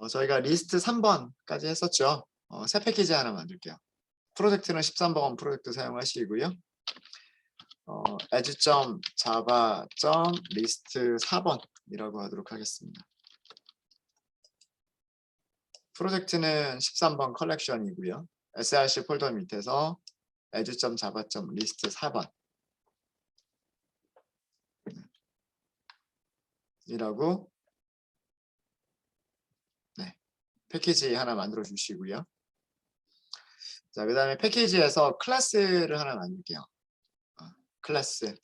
저희가 리스트 3번까지 했었죠. 새 패키지 하나 만들게요. 프로젝트는 13번 프로젝트 사용하시고요. as.java.list 4번이라고 하도록 하겠습니다. 프로젝트는 13번 컬렉션이고요. src 폴더 밑에서 as.java.list 4번 이라고 패키지 하나 만들어 주시고요. 자, 그 다음에 패키지에서 클래스를 하나 만들게요. 클래스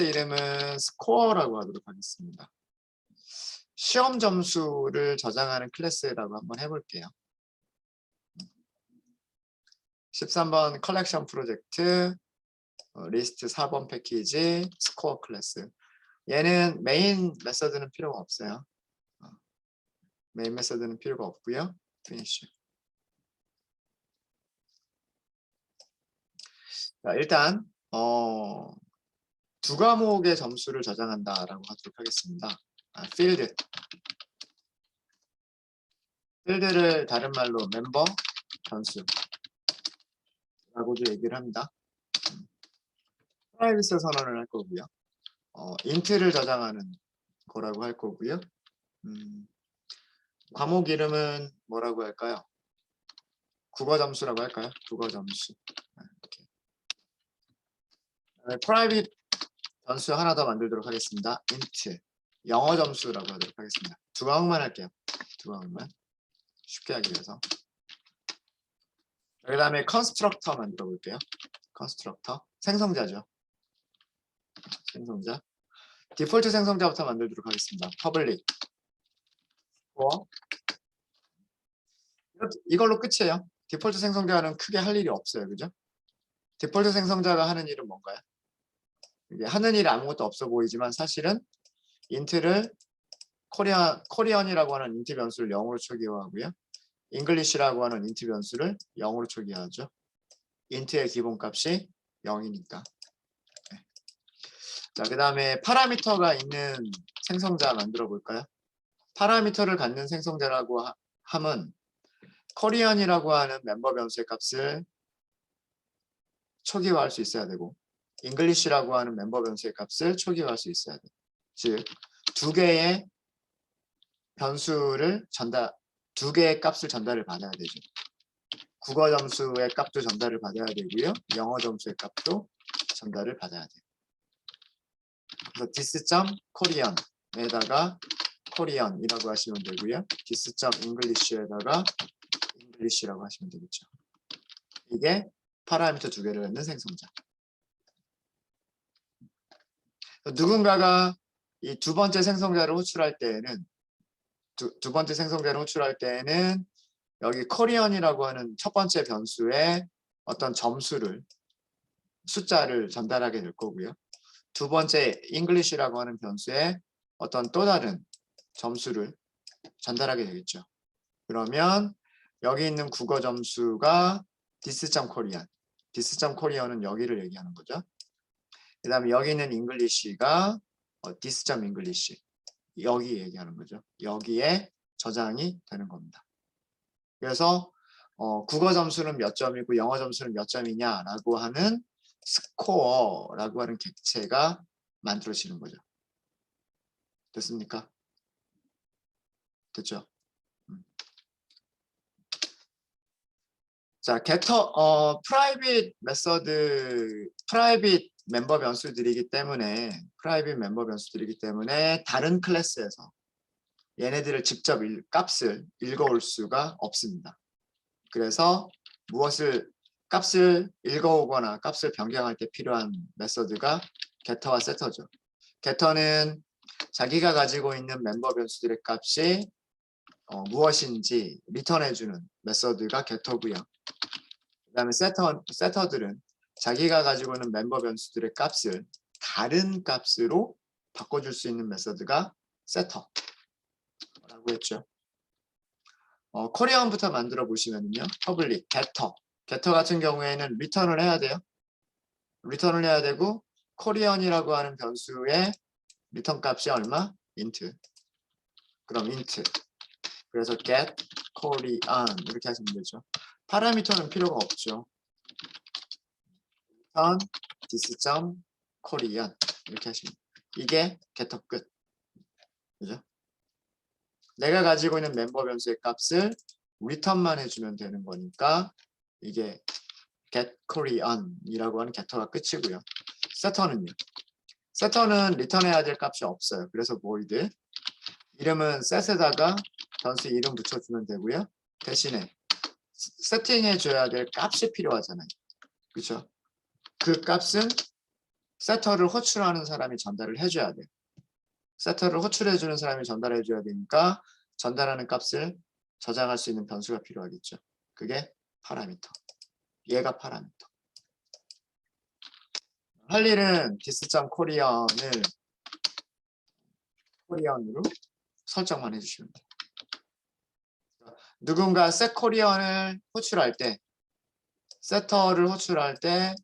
이름은 스코어라고 하도록 하겠습니다. 시험 점수를 저장하는 클래스라고 한번 해볼게요. 13번 컬렉션 프로젝트 리스트 4번 패키지 스코어 클래스. 얘는 메인 메서드는 필요가 없어요. 메인 메서드는 필요가 없고요. 피니쉬. 자, 일단 두 과목의 점수를 저장한다라고 하도록 하겠습니다. 필드를 다른 말로 멤버 점수라고도 얘기를 합니다. 프라이빗 선언을 할 거고요. 인트를 저장하는 거라고 할 거고요. 과목 이름은 뭐라고 할까요? 국어 점수라고 할까요? 국어 점수. 이렇게. 프라이빗 점수 하나 더 만들도록 하겠습니다. int 영어 점수라고 하도록 하겠습니다. 두 과목만 할게요. 두 과목만 쉽게 하기 위해서. 그 다음에 컨스트럭터 만들어 볼게요. 컨스트럭터 생성자죠. 생성자. 디폴트 생성자부터 만들도록 하겠습니다. 퍼블릭. 이걸로 끝이에요. 디폴트 생성자는 크게 할 일이 없어요. 그죠? 디폴트 생성자가 하는 일은 뭔가요? 이게 하는 일이 아무것도 없어 보이지만 사실은 인트를 코리안이라고 하는 인트 변수를 0으로 초기화하고요. 잉글리시라고 하는 인트 변수를 0으로 초기화하죠. 인트의 기본값이 0이니까. 자, 그 다음에 파라미터가 있는 생성자 만들어 볼까요? 파라미터를 갖는 생성자라고 함은 코리안이라고 하는 멤버 변수의 값을 초기화할 수 있어야 되고 잉글리시라고 하는 멤버 변수의 값을 초기화할 수 있어야 돼요. 즉, 두 개의 변수를 두 개의 값을 전달을 받아야 되죠. 국어 점수의 값도 전달을 받아야 되고요. 영어 점수의 값도 전달을 받아야 돼요. 그래서 this.korean에다가 코리안이라고 하시면 되고요. this.english에다가 english라고 하시면 되겠죠. 이게 파라미터 두 개를 갖는 생성자. 누군가가 이 두 번째 생성자를 호출할 때에는 두 번째 생성자를 호출할 때에는 여기 코리안이라고 하는 첫 번째 변수에 어떤 숫자를 전달하게 될 거고요. 두 번째 English라고 하는 변수에 어떤 또 다른 점수를 전달하게 되겠죠. 그러면 여기 있는 국어 점수가 this.korean. this.korean은 여기를 얘기하는 거죠. 그 다음에 여기 있는 English가 this.english. 여기 얘기하는 거죠. 여기에 저장이 되는 겁니다. 그래서 국어 점수는 몇 점이고 영어 점수는 몇 점이냐라고 하는 스코어라고 하는 객체가 만들어지는 거죠. 됐습니까? 됐죠? 자, 프라이빗 메서드, 프라이빗 멤버 변수들이기 때문에 다른 클래스에서 얘네들을 직접 값을 읽어올 수가 없습니다. 그래서 값을 읽어오거나 값을 변경할 때 필요한 메서드가 get와 setter죠. get는 자기가 가지고 있는 멤버 변수들의 값이 무엇인지 리턴해주는 메서드가 get터고요. 그 다음에 setter들은 자기가 가지고 있는 멤버 변수들의 값을 다른 값으로 바꿔줄 수 있는 메서드가 setter라고 했죠. 코리안부터 만들어 보시면요. public, getter 같은 경우에는 리턴을 해야 돼요. 리턴을 해야 되고 코리안이라고 하는 변수의 리턴 값이 얼마? int. 그럼 int. 그래서 get Korean 이렇게 하시면 되죠. 파라미터는 필요가 없죠. return this.korean 이렇게 하시면 이게 getter 끝. 그죠? 내가 가지고 있는 멤버 변수의 값을 return만 해주면 되는 거니까 이게 get Korean 이라고 하는 getter가 끝이고요. setter는요. setter는 return해야 될 값이 없어요. 그래서 void 이름은 set에다가 변수 이름 붙여주면 되고요. 대신에 세팅해 줘야 될 값이 필요하잖아요. 그렇죠? 그 값은 세터를 호출하는 사람이 전달을 해줘야 돼요. 세터를 호출해주는 사람이 전달해줘야 되니까 전달하는 값을 저장할 수 있는 변수가 필요하겠죠. 그게 파라미터. 얘가 파라미터. 할 일은 this.korean을 코리안으로 설정만 해주시면 돼요. 누군가 setKorean을 호출할 때 세터를 호출할 때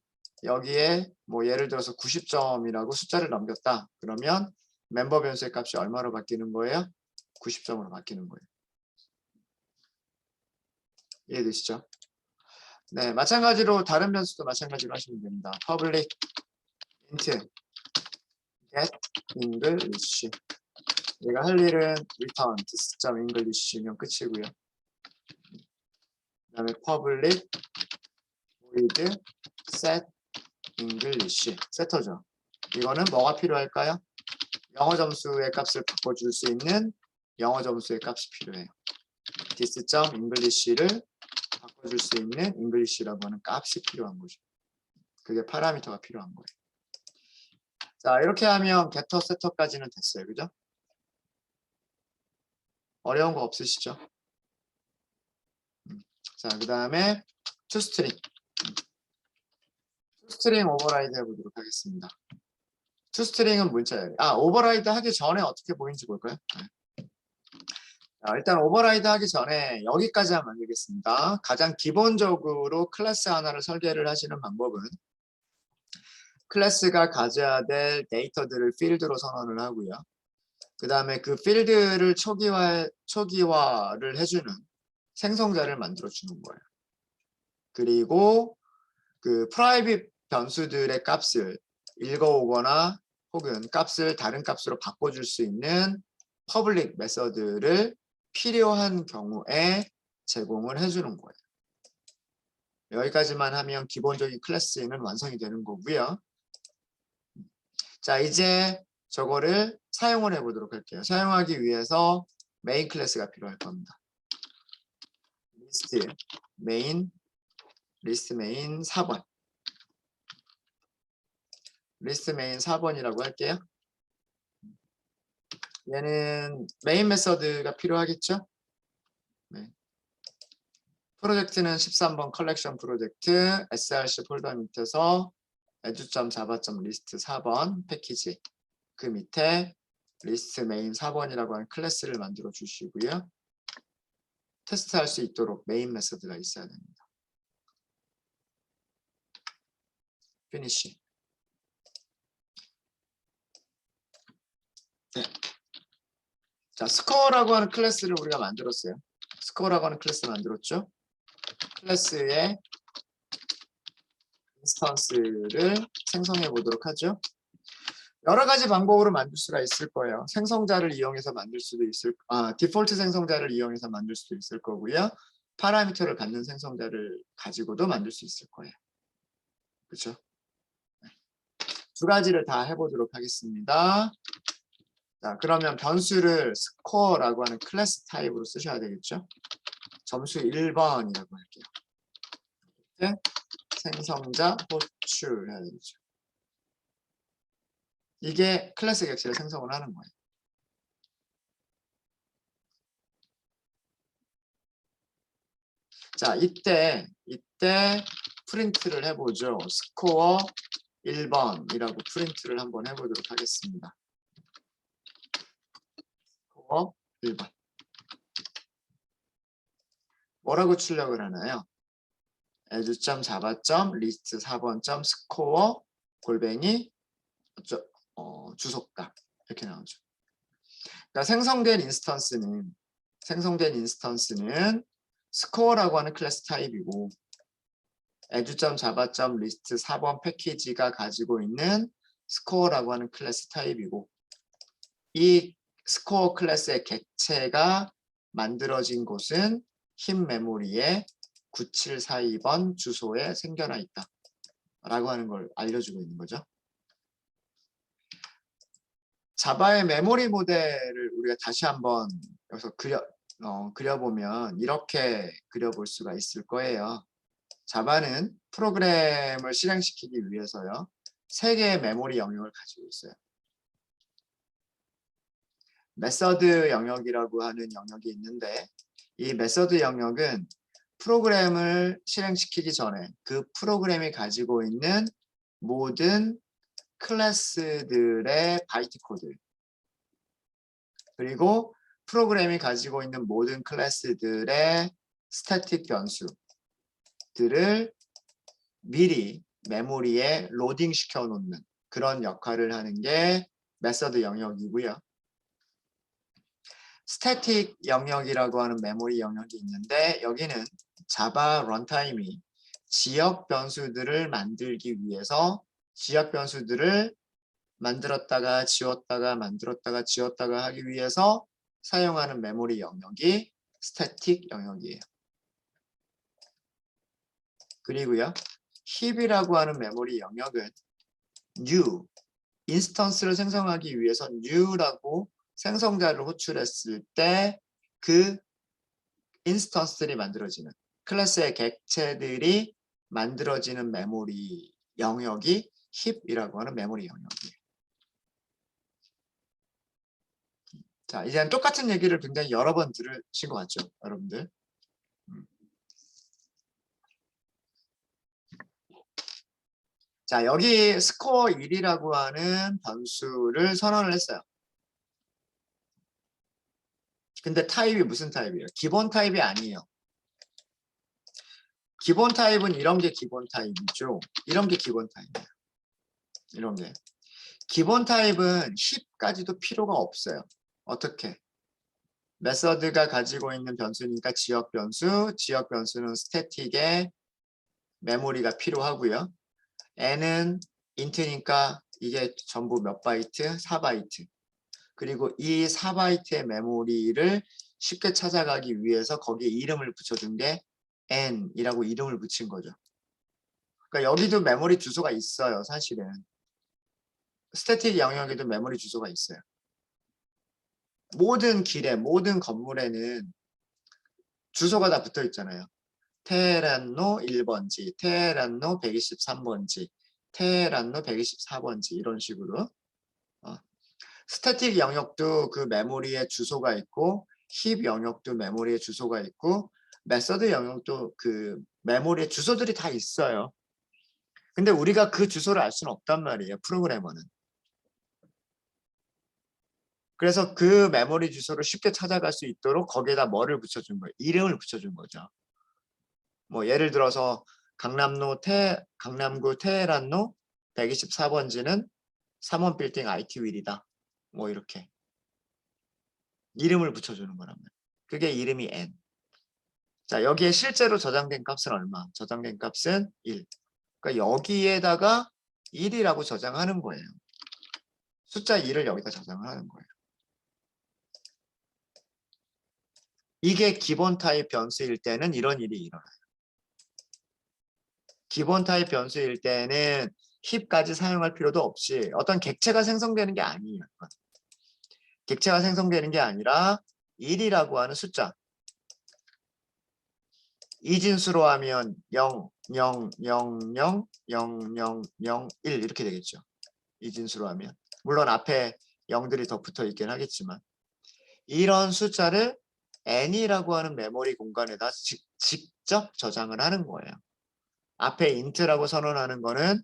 여기에 뭐 예를 들어서 90점이라고 숫자를 넘겼다. 그러면 멤버 변수의 값이 얼마로 바뀌는 거예요? 90점으로 바뀌는 거예요. 이해되시죠? 네, 마찬가지로 다른 변수도 마찬가지로 하시면 됩니다. public int get english 얘가 할 일은 return this.english면 끝이고요. 그 다음에 public void set english 세터죠. 이거는 뭐가 필요할까요? 영어 점수의 값을 바꿔줄 수 있는 영어 점수의 값이 필요해요. this.english를 바꿔줄 수 있는 english라고 하는 값이 필요한 거죠. 그게 파라미터가 필요한 거예요. 자, 이렇게 하면 getter, setter까지는 됐어요. 그죠? 어려운 거 없으시죠? 자, 그 다음에 toString. toString 오버라이드 해보도록 하겠습니다. toString은 문자예요. 오버라이드 하기 전에 어떻게 보이는지 볼까요? 네. 자, 일단 오버라이드 하기 전에 여기까지만 만들겠습니다. 가장 기본적으로 클래스 하나를 설계를 하시는 방법은 클래스가 가져야 될 데이터들을 필드로 선언을 하고요. 그 다음에 그 필드를 초기화를 해주는 생성자를 만들어 주는 거예요. 그리고 그 프라이빗 변수들의 값을 읽어오거나 혹은 값을 다른 값으로 바꿔줄 수 있는 퍼블릭 메서드를 필요한 경우에 제공을 해주는 거예요. 여기까지만 하면 기본적인 클래스는 완성이 되는 거고요. 자, 이제 저거를 사용을 해보도록 할게요. 사용하기 위해서 메인 클래스가 필요할 겁니다. 리스트 메인 4번. 리스트 메인 4번이라고 할게요. 얘는 메인 메서드가 필요하겠죠? 네. 프로젝트는 13번 컬렉션 프로젝트 src 폴더 밑에서 edu.java.list 4번 패키지 그 밑에 리스트 메인 4번이라고 하는 클래스를 만들어 주시고요. 테스트할 수 있도록 메인 메서드가 있어야 됩니다. 피니시. 네. 자, 스코어라고 하는 클래스를 우리가 만들었어요. 스코어라고 하는 클래스 만들었죠. 클래스의 인스턴스를 생성해 보도록 하죠. 여러 가지 방법으로 만들 수가 있을 거예요. 생성자를 이용해서 만들 수도 있을, 디폴트 생성자를 이용해서 만들 수도 있을 거고요. 파라미터를 갖는 생성자를 가지고도 만들 수 있을 거예요. 그렇죠? 두 가지를 다 해보도록 하겠습니다. 자, 그러면 변수를 스코어라고 하는 클래스 타입으로 쓰셔야 되겠죠? 점수 1번이라고 할게요. 네? 생성자 호출해야 되겠죠. 이게 클래스 객체를 생성을 하는 거예요. 자, 이때 프린트를 해보죠. 스코어 1번이라고 프린트를 한번 해보도록 하겠습니다. 스코어 1번. 뭐라고 출력을 하나요? edu.java.list 4번.score 골뱅이 주소값 이렇게 나오죠. 그러니까 생성된 인스턴스는 스코어라고 하는 클래스 타입이고 edu.java.list 4번 패키지가 가지고 있는 스코어라고 하는 클래스 타입이고 이 스코어 클래스의 객체가 만들어진 곳은 힙 메모리에 9742번 주소에 생겨나 있다 라고 하는 걸 알려주고 있는 거죠. 자바의 메모리 모델을 우리가 다시 한번 여기서 그려보면 이렇게 그려볼 수가 있을 거예요. 자바는 프로그램을 실행시키기 위해서요. 3개의 메모리 영역을 가지고 있어요. 메서드 영역이라고 하는 영역이 있는데 이 메서드 영역은 프로그램을 실행시키기 전에 그 프로그램이 가지고 있는 모든 클래스들의 바이트 코드 그리고 프로그램이 가지고 있는 모든 클래스들의 스태틱 변수들을 미리 메모리에 로딩 시켜 놓는 그런 역할을 하는 게 메서드 영역이고요. 스태틱 영역이라고 하는 메모리 영역이 있는데 여기는 자바 런타임이 지역 변수들을 만들기 위해서 지역 변수들을 만들었다가 지웠다가 만들었다가 지웠다가 하기 위해서 사용하는 메모리 영역이 스태틱 영역이에요. 그리고요. 힙이라고 하는 메모리 영역은 new, 인스턴스를 생성하기 위해서 new라고 생성자를 호출했을 때 그 인스턴스들이 만들어지는 클래스의 객체들이 만들어지는 메모리 영역이 힙이라고 하는 메모리 영역이에요. 자, 이제는 똑같은 얘기를 굉장히 여러 번 들으신 것 같죠, 여러분들? 자, 여기 스코어 1이라고 하는 변수를 선언을 했어요. 근데 타입이 무슨 타입이에요? 기본 타입이 아니에요. 기본 타입은 이런 게 기본 타입이죠. 이런 게 기본 타입이에요. 이런 게. 기본 타입은 10까지도 필요가 없어요. 어떻게? 메서드가 가지고 있는 변수니까 지역 변수, 지역 변수는 스태틱의 메모리가 필요하고요. n은 인트니까 이게 전부 몇 바이트? 4바이트. 그리고 이 4바이트의 메모리를 쉽게 찾아가기 위해서 거기에 이름을 붙여준 게 n이라고 이름을 붙인 거죠. 그러니까 여기도 메모리 주소가 있어요, 사실은. 스태틱 영역에도 메모리 주소가 있어요. 모든 길에, 모든 건물에는 주소가 다 붙어 있잖아요. 테헤란로 1번지, 테헤란로 123번지, 테헤란로 124번지 이런 식으로. 스태틱 영역도 그 메모리에 주소가 있고 힙 영역도 메모리에 주소가 있고 메서드 영역도 그 메모리에 주소들이 다 있어요. 근데 우리가 그 주소를 알 수는 없단 말이에요. 프로그래머는. 그래서 그 메모리 주소를 쉽게 찾아갈 수 있도록 거기에다 뭐를 붙여준 거예요? 이름을 붙여준 거죠. 뭐 예를 들어서 강남구 테헤란로 124번지는 3원 빌딩 IT 윌이다. 뭐 이렇게 이름을 붙여주는 거란 말이에요. 그게 이름이 n. 자, 여기에 실제로 저장된 값은 얼마? 저장된 값은 1. 그러니까 여기에다가 1이라고 저장하는 거예요. 숫자 2를 여기다 저장하는 거예요. 이게 기본 타입 변수일 때는 이런 일이 일어나요. 기본 타입 변수일 때는 힙까지 사용할 필요도 없이 어떤 객체가 생성되는 게 아니에요. 객체가 생성되는 게 아니라 1이라고 하는 숫자. 이진수로 하면 0, 0, 0, 0, 0, 0, 0, 1 이렇게 되겠죠. 이진수로 하면. 물론 앞에 0들이 더 붙어 있긴 하겠지만 이런 숫자를 n이라고 하는 메모리 공간에다 직접 저장을 하는 거예요. 앞에 int라고 선언하는 거는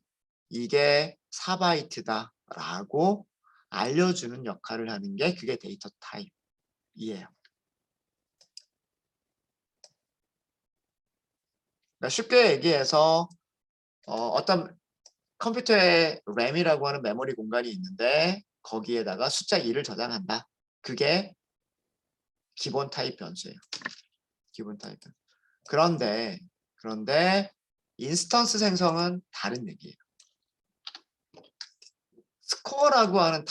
이게 4바이트다 라고 알려주는 역할을 하는 게 그게 데이터 타입이에요. 그러니까 쉽게 얘기해서 어떤 컴퓨터에 램이라고 하는 메모리 공간이 있는데 거기에다가 숫자 2를 저장한다. 그게 기본 타입 변수예요. 기본 타입 변수. 그런데 인스턴스 생성은 다른 얘기예요. 스코어라고 하는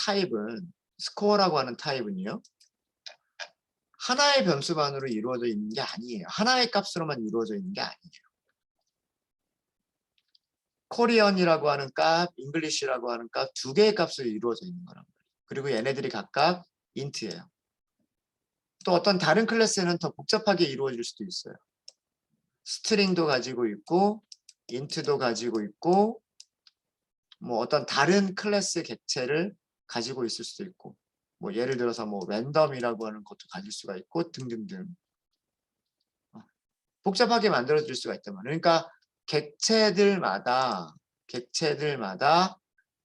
타입은요. 하나의 변수만으로 이루어져 있는 게 아니에요. 하나의 값으로만 이루어져 있는 게 아니에요. 코리언이라고 하는 값, 잉글리시라고 하는 값 두 개의 값으로 이루어져 있는 거란 말이에요. 그리고 얘네들이 각각 인트예요. 또 어떤 다른 클래스는 더 복잡하게 이루어질 수도 있어요. 스트링도 가지고 있고 인트도 가지고 있고 뭐 어떤 다른 클래스 객체를 가지고 있을 수도 있고 뭐 예를 들어서 뭐 랜덤이라고 하는 것도 가질 수가 있고 등등등 복잡하게 만들어질 수가 있단 말이에요. 그러니까 객체들마다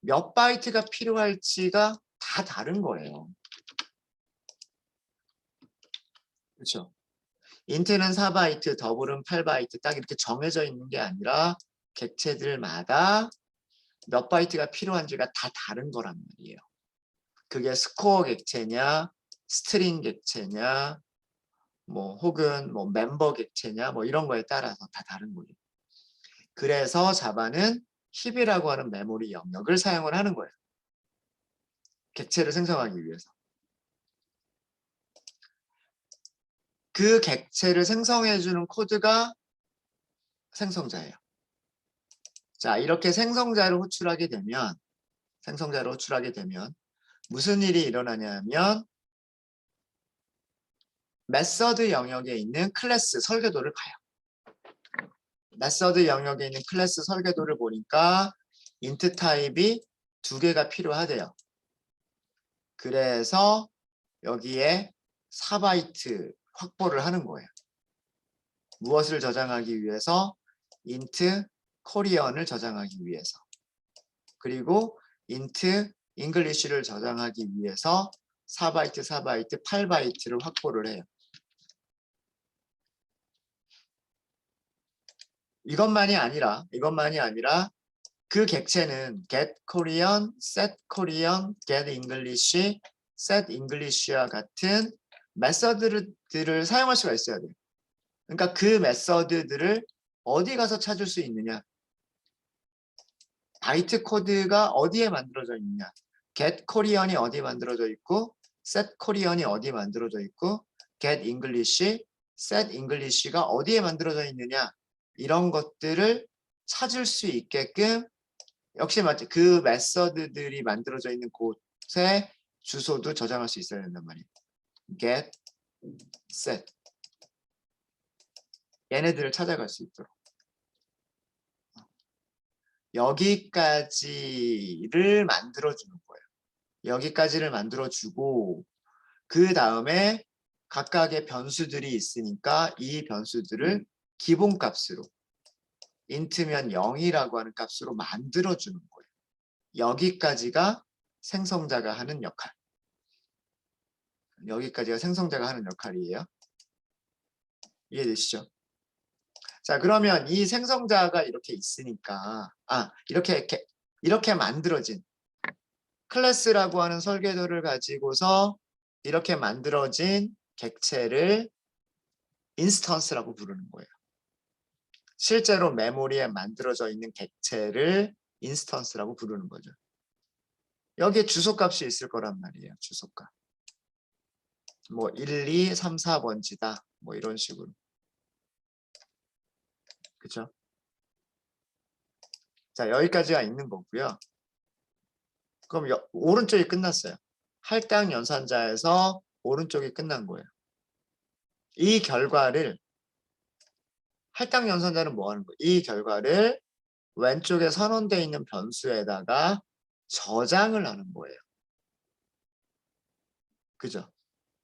몇 바이트가 필요할지가 다 다른 거예요. 그렇죠? 인트는 4바이트, 더블은 8바이트 딱 이렇게 정해져 있는 게 아니라 객체들마다 몇 바이트가 필요한지가 다 다른 거란 말이에요. 그게 스코어 객체냐, 스트링 객체냐, 뭐 혹은 뭐 멤버 객체냐, 뭐 이런 거에 따라서 다 다른 거예요. 그래서 자바는 힙이라고 하는 메모리 영역을 사용을 하는 거예요. 객체를 생성하기 위해서. 그 객체를 생성해주는 코드가 생성자예요. 자, 이렇게 생성자를 호출하게 되면 무슨 일이 일어나냐면 메서드 영역에 있는 클래스 설계도를 봐요. 메서드 영역에 있는 클래스 설계도를 보니까 int 타입이 두 개가 필요하대요. 그래서 여기에 4바이트 확보를 하는 거예요. 무엇을 저장하기 위해서? int 코리언을 저장하기 위해서. 그리고 int 잉글리시를 저장하기 위해서 4바이트, 8바이트를 확보를 해요. 이것만이 아니라 그 객체는 get Korean, set Korean, get English, set English와 같은 메서드들을 사용할 수가 있어야 돼요. 그러니까 그 메서드들을 어디 가서 찾을 수 있느냐? 바이트 코드가 어디에 만들어져 있느냐? get Korean이 어디 만들어져 있고 set Korean이 어디 만들어져 있고 get English, set English가 어디에 만들어져 있느냐? 이런 것들을 찾을 수 있게끔 역시 맞지 그 메서드들이 만들어져 있는 곳에 주소도 저장할 수 있어야 된단 말이에요. get, set 얘네들을 찾아갈 수 있도록 여기까지를 만들어주는 거예요. 여기까지를 만들어주고 그 다음에 각각의 변수들이 있으니까 이 변수들을 기본값으로 int면 0이라고 하는 값으로 만들어주는 거예요. 여기까지가 생성자가 하는 역할. 여기까지가 생성자가 하는 역할이에요. 이해되시죠? 자, 그러면 이 생성자가 이렇게 있으니까 이렇게 만들어진 클래스라고 하는 설계도를 가지고서 이렇게 만들어진 객체를 인스턴스라고 부르는 거예요. 실제로 메모리에 만들어져 있는 객체를 인스턴스라고 부르는 거죠. 여기에 주소값이 있을 거란 말이에요. 주소값. 뭐 1, 2, 3, 4번지다. 뭐 이런 식으로. 그쵸? 자, 여기까지가 있는 거고요. 그럼 오른쪽이 끝났어요. 할당 연산자에서 오른쪽이 끝난 거예요. 이 결과를 할당 연산자는 뭐 하는 거예요? 이 결과를 왼쪽에 선언되어 있는 변수에다가 저장을 하는 거예요. 그죠?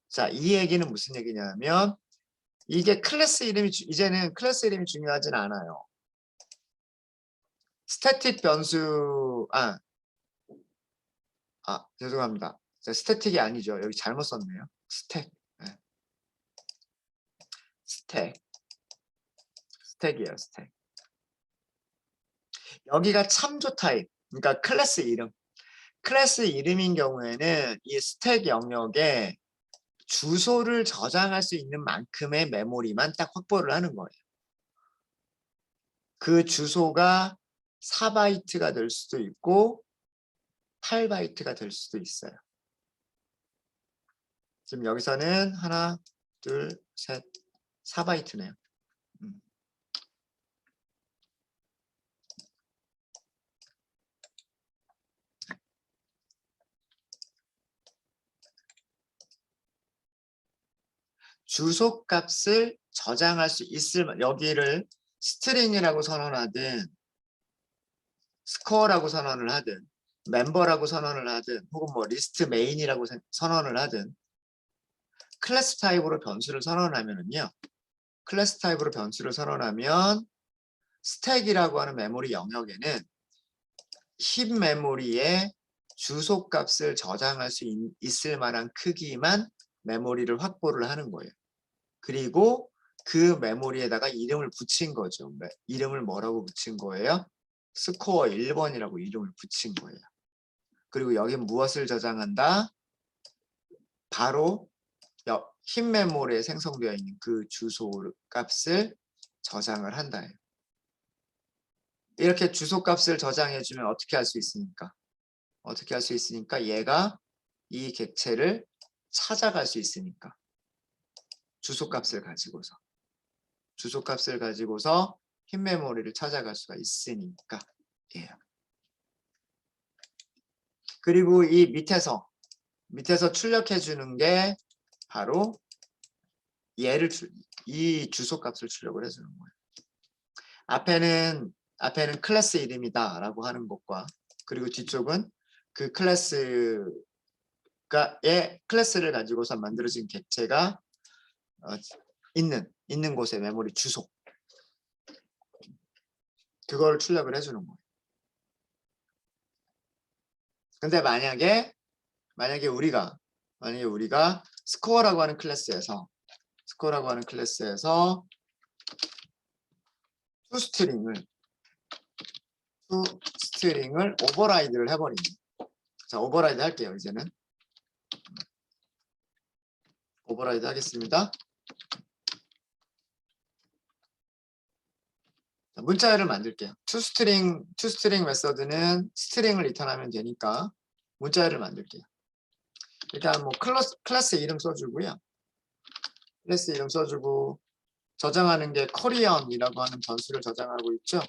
자, 이 얘기는 무슨 얘기냐면 이게 클래스 이름이 이제는 클래스 이름이 중요하진 않아요. 스태틱 변수 죄송합니다. 스태틱이 아니죠. 여기 잘못 썼네요. 스택. 네. 스택이에요. 스택. 여기가 참조 타입. 그러니까 클래스 이름. 클래스 이름인 경우에는 이 스택 영역에 주소를 저장할 수 있는 만큼의 메모리만 딱 확보를 하는 거예요. 그 주소가 4바이트가 될 수도 있고 8바이트가 될 수도 있어요. 지금 여기서는 하나, 둘, 셋, 4바이트네요. 주소 값을 저장할 수 있을, 여기를 스트링이라고 선언하든 스코어라고 선언을 하든 멤버라고 선언을 하든 혹은 뭐 리스트 메인이라고 선언을 하든 클래스 타입으로 변수를 선언하면은요. 클래스 타입으로 변수를 선언하면 스택이라고 하는 메모리 영역에는 힙 메모리에 주소 값을 저장할 수 있을 만한 크기만 메모리를 확보를 하는 거예요. 그리고 그 메모리에다가 이름을 붙인 거죠. 이름을 뭐라고 붙인 거예요? 스코어 1번이라고 이름을 붙인 거예요. 그리고 여기 무엇을 저장한다? 바로 힙 메모리에 생성되어 있는 그 주소 값을 저장을 한다. 이렇게 주소 값을 저장해주면 어떻게 할 수 있습니까? 어떻게 할 수 있으니까 얘가 이 객체를 찾아갈 수 있으니까 주소 값을 가지고서 힙 메모리를 찾아갈 수가 있으니까 예. 그리고 이 밑에서 출력해 주는 게 바로 이 주소 값을 출력을 해 주는 거예요. 앞에는 클래스 이름이다 라고 하는 것과 그리고 뒤쪽은 그 클래스를 가지고서 만들어진 객체가 있는 곳의 메모리 주소 그걸 출력을 해주는 거예요. 근데 만약에 우리가 스코어라고 하는 클래스에서 toString을 오버라이드를 해버리는. 자, 오버라이드 할게요. 이제는 오버라이드 하겠습니다. 자, 문자열을 만들게요. toString 메서드는 스트링을 리턴하면 되니까 문자열을 만들게요. 일단 뭐 클래스 이름 써주고요. 클래스 이름 써주고 저장하는 게 코리언이라고 하는 변수를 저장하고 있죠.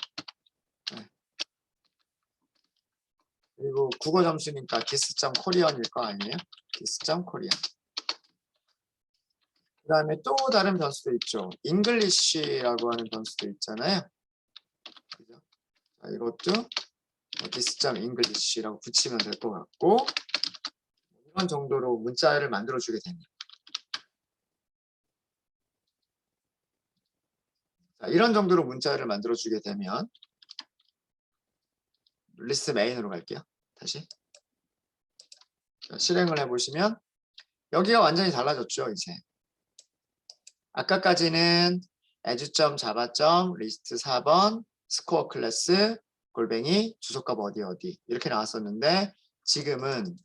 네. 그리고 국어 점수니까 dis.korean일 거 아니에요? dis.korean. 그 다음에 또 다른 변수도 있죠. English라고 하는 변수도 있잖아요. 그죠? 자, 이것도 dis.english라고 붙이면 될 것 같고 이런 정도로 문자를 만들어주게 됩니다. 자, 이런 정도로 문자를 만들어주게 되면 리스트 메인으로 갈게요. 다시 자, 실행을 해보시면 여기가 완전히 달라졌죠. 이제 아까까지는 as.java.list 4번 스코어 클래스 골뱅이 주소값 어디 이렇게 나왔었는데 지금은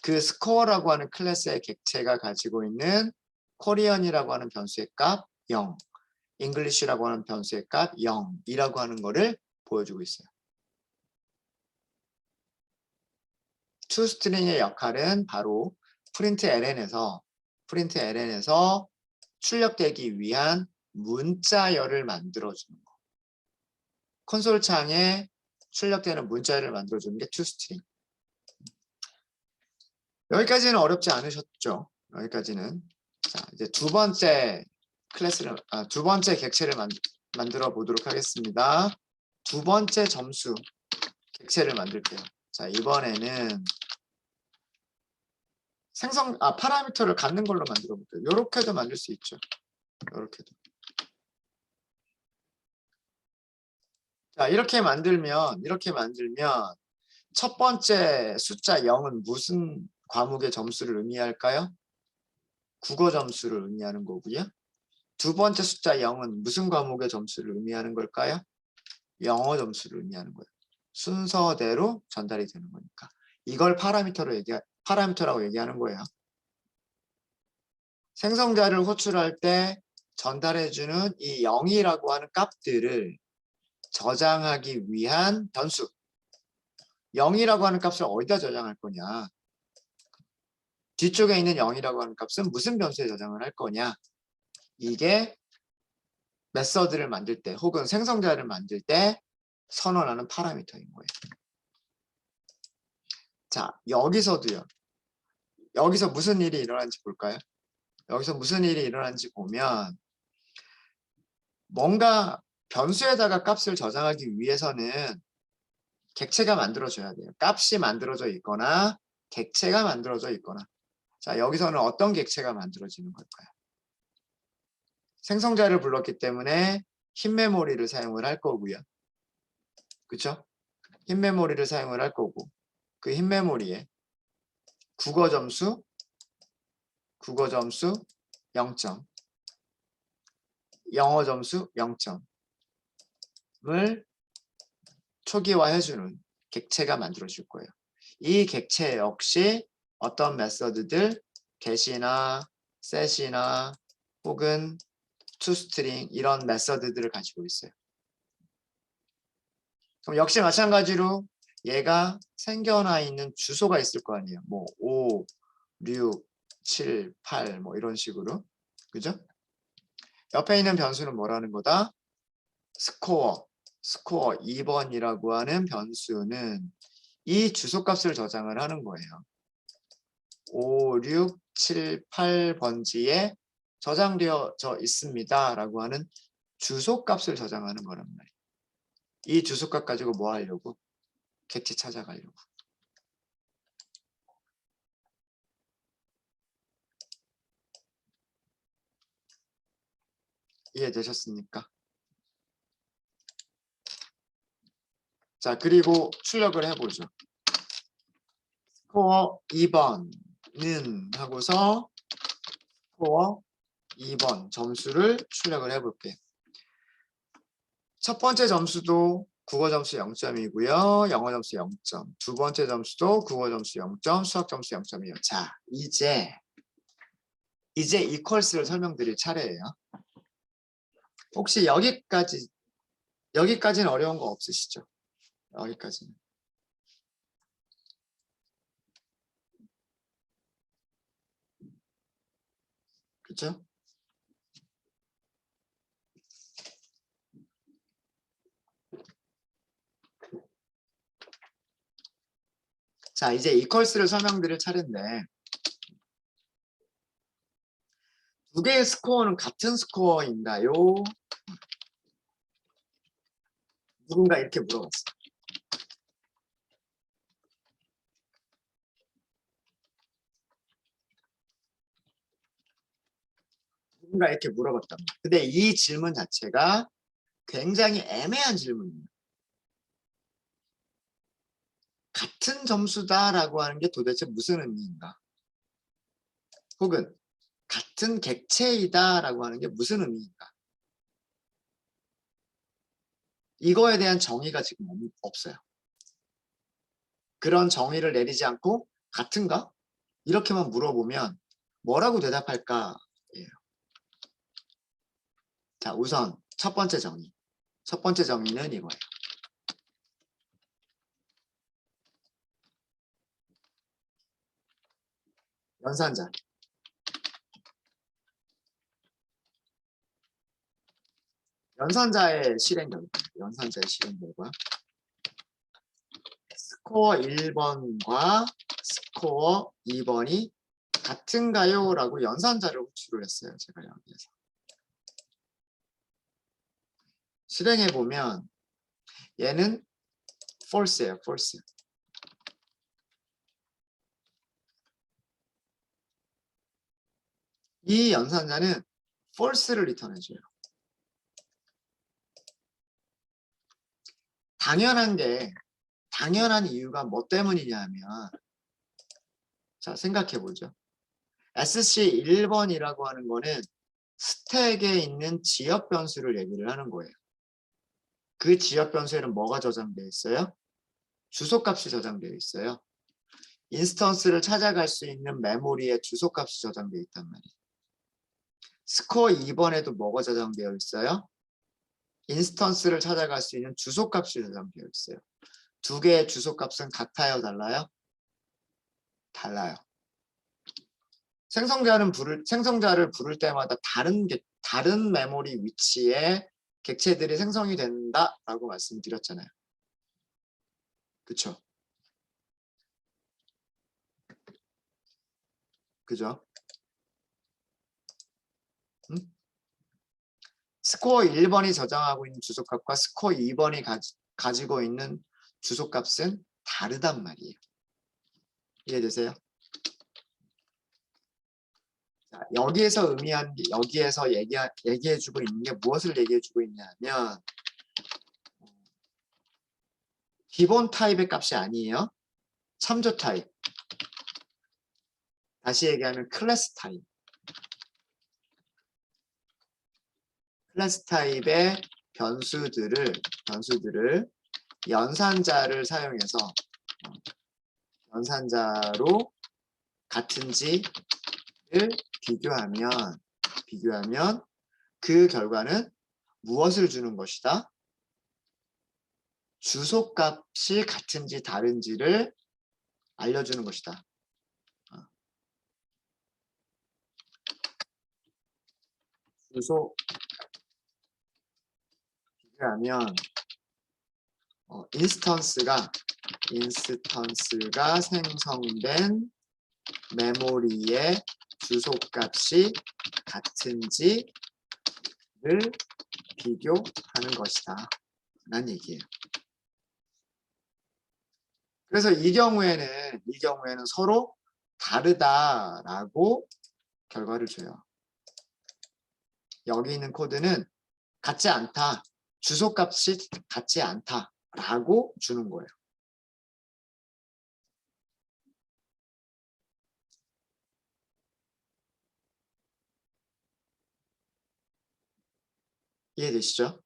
그 스코어라고 하는 클래스의 객체가 가지고 있는 코리언이라고 하는 변수의 값 0, 잉글리시라고 하는 변수의 값 0이라고 하는 거를 보여주고 있어요. toString의 역할은 바로 println에서 출력되기 위한 문자열을 만들어주는 거. 콘솔 창에 출력되는 문자열을 만들어주는 게 toString. 여기까지는 어렵지 않으셨죠? 여기까지는. 자, 이제 두 번째 객체를 만들어 보도록 하겠습니다. 두 번째 점수 객체를 만들게요. 자, 이번에는 파라미터를 갖는 걸로 만들어 볼게요. 이렇게도 만들 수 있죠. 이렇게도. 자, 이렇게 만들면 첫 번째 숫자 0은 무슨 과목의 점수를 의미할까요? 국어 점수를 의미하는 거고요. 두 번째 숫자 0은 무슨 과목의 점수를 의미하는 걸까요? 영어 점수를 의미하는 거예요. 순서대로 전달이 되는 거니까. 이걸 파라미터라고 얘기하는 거예요. 생성자를 호출할 때 전달해주는 이 0이라고 하는 값들을 저장하기 위한 변수. 0이라고 하는 값을 어디다 저장할 거냐? 뒤쪽에 있는 0이라고 하는 값은 무슨 변수에 저장을 할 거냐? 이게 메서드를 만들 때 혹은 생성자를 만들 때 선언하는 파라미터인 거예요. 자, 여기서도요. 여기서 무슨 일이 일어나는지 볼까요? 여기서 무슨 일이 일어나는지 보면 뭔가 변수에다가 값을 저장하기 위해서는 객체가 만들어져야 돼요. 값이 만들어져 있거나 객체가 만들어져 있거나. 자, 여기서는 어떤 객체가 만들어지는 걸까요? 생성자를 불렀기 때문에 흰 메모리를 사용을 할 거고요. 그렇죠? 흰 메모리를 사용을 할 거고 그 흰 메모리에 국어 점수 0점, 영어 점수 0점을 초기화해주는 객체가 만들어질 거예요. 이 객체 역시 어떤 메서드들 get이나 set이나 혹은 toString 이런 메서드들을 가지고 있어요. 그럼 역시 마찬가지로 얘가 생겨나 있는 주소가 있을 거 아니에요. 뭐 5, 6, 7, 8 뭐 이런 식으로. 그죠? 옆에 있는 변수는 뭐라는 거다? 스코어 2번이라고 하는 변수는 이 주소값을 저장을 하는 거예요. 5, 6, 7, 8번지에 저장되어져 있습니다 라고 하는 주소값을 저장하는 거란 말이에요. 이 주소값 가지고 뭐 하려고? 객체 찾아가려고. 이해되셨습니까? 자, 그리고 출력을 해보죠. 스코어 2번은 하고서 스코어 2번 점수를 출력을 해볼게요. 첫 번째 점수도 국어 점수 0점이고요. 영어 점수 0점. 두 번째 점수도 국어 점수 0점, 수학 점수 0점이에요. 자, 이제 이퀄스를 설명드릴 차례예요. 혹시 여기까지는 어려운 거 없으시죠? 여기까지는. 그렇죠? 자, 이제 이퀄스를 설명드릴 차례인데 두 개의 스코어는 같은 스코어인가요? 누군가 이렇게 물어봤어요. 누군가 이렇게 물어봤단 말이에요. 근데 이 질문 자체가 굉장히 애매한 질문이에요. 같은 점수다라고 하는 게 도대체 무슨 의미인가? 혹은 같은 객체이다라고 하는 게 무슨 의미인가? 이거에 대한 정의가 지금 없어요. 그런 정의를 내리지 않고 같은가? 이렇게만 물어보면 뭐라고 대답할까? 예요. 자, 우선 첫 번째 정의. 첫 번째 정의는 이거예요. 연산자. 연산자의 실행 결과. 연산자의 실행 결과. 스코어 1번과 스코어 2번이 같은가요? 라고 연산자를 호출을 했어요. 제가 여기에서. 실행해보면 얘는 false예요. false. 이 연산자는 false를 리턴해줘요. 당연한 이유가 뭐 때문이냐면 자, 생각해보죠. SC 1번이라고 하는 거는 스택에 있는 지역 변수를 얘기를 하는 거예요. 그 지역 변수에는 뭐가 저장되어 있어요? 주소값이 저장되어 있어요. 인스턴스를 찾아갈 수 있는 메모리에 주소값이 저장되어 있단 말이에요. 스코어 2번에도 뭐가 저장되어 있어요? 인스턴스를 찾아갈 수 있는 주소값이 저장되어 있어요. 두 개의 주소값은 같아요, 달라요? 달라요. 생성자를 부를 때마다 다른 메모리 위치에 객체들이 생성이 된다라고 말씀드렸잖아요. 그쵸? 그죠? 응? 스코어 1번이 저장하고 있는 주소값과 스코어 2번이 가지고 있는 주소값은 다르단 말이에요. 이해되세요? 자, 여기에서 얘기해주고 있는 게 무엇을 얘기해주고 있냐면 기본 타입의 값이 아니에요. 참조 타입. 다시 얘기하면 클래스 타입. 클래스 타입의 변수들을 연산자를 사용해서 연산자로 같은지를 비교하면 그 결과는 무엇을 주는 것이다? 주소값이 같은지 다른지를 알려주는 것이다. 주소 비교하면 인스턴스가 생성된 메모리의 주소값이 같은지를 비교하는 것이다 라는 얘기예요. 그래서 이 경우에는 서로 다르다라고 결과를 줘요. 여기 있는 코드는 같지 않다, 주소값이 같지 않다라고 주는 거예요. 이해되시죠?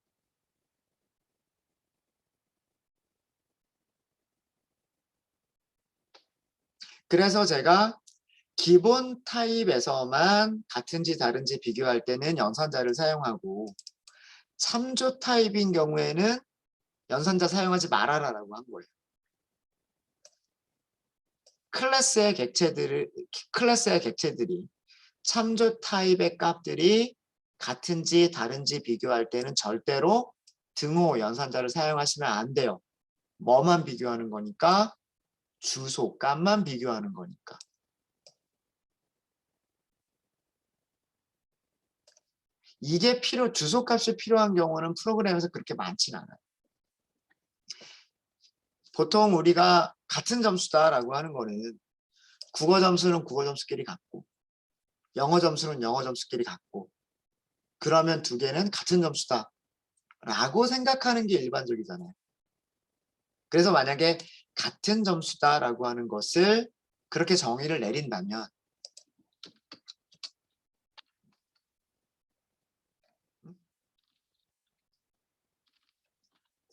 그래서 제가 기본 타입에서만 같은지 다른지 비교할 때는 연산자를 사용하고 참조 타입인 경우에는 연산자 사용하지 말아라라고 한 거예요. 클래스의 객체들이 참조 타입의 값들이 같은지 다른지 비교할 때는 절대로 등호 연산자를 사용하시면 안 돼요. 뭐만 비교하는 거니까? 주소 값만 비교하는 거니까. 이게 주소값이 필요한 경우는 프로그램에서 그렇게 많지는 않아요. 보통 우리가 같은 점수다라고 하는 거는 국어 점수는 국어 점수끼리 같고 영어 점수는 영어 점수끼리 같고 그러면 두 개는 같은 점수다 라고 생각하는 게 일반적이잖아요. 그래서 만약에 같은 점수다라고 하는 것을 그렇게 정의를 내린다면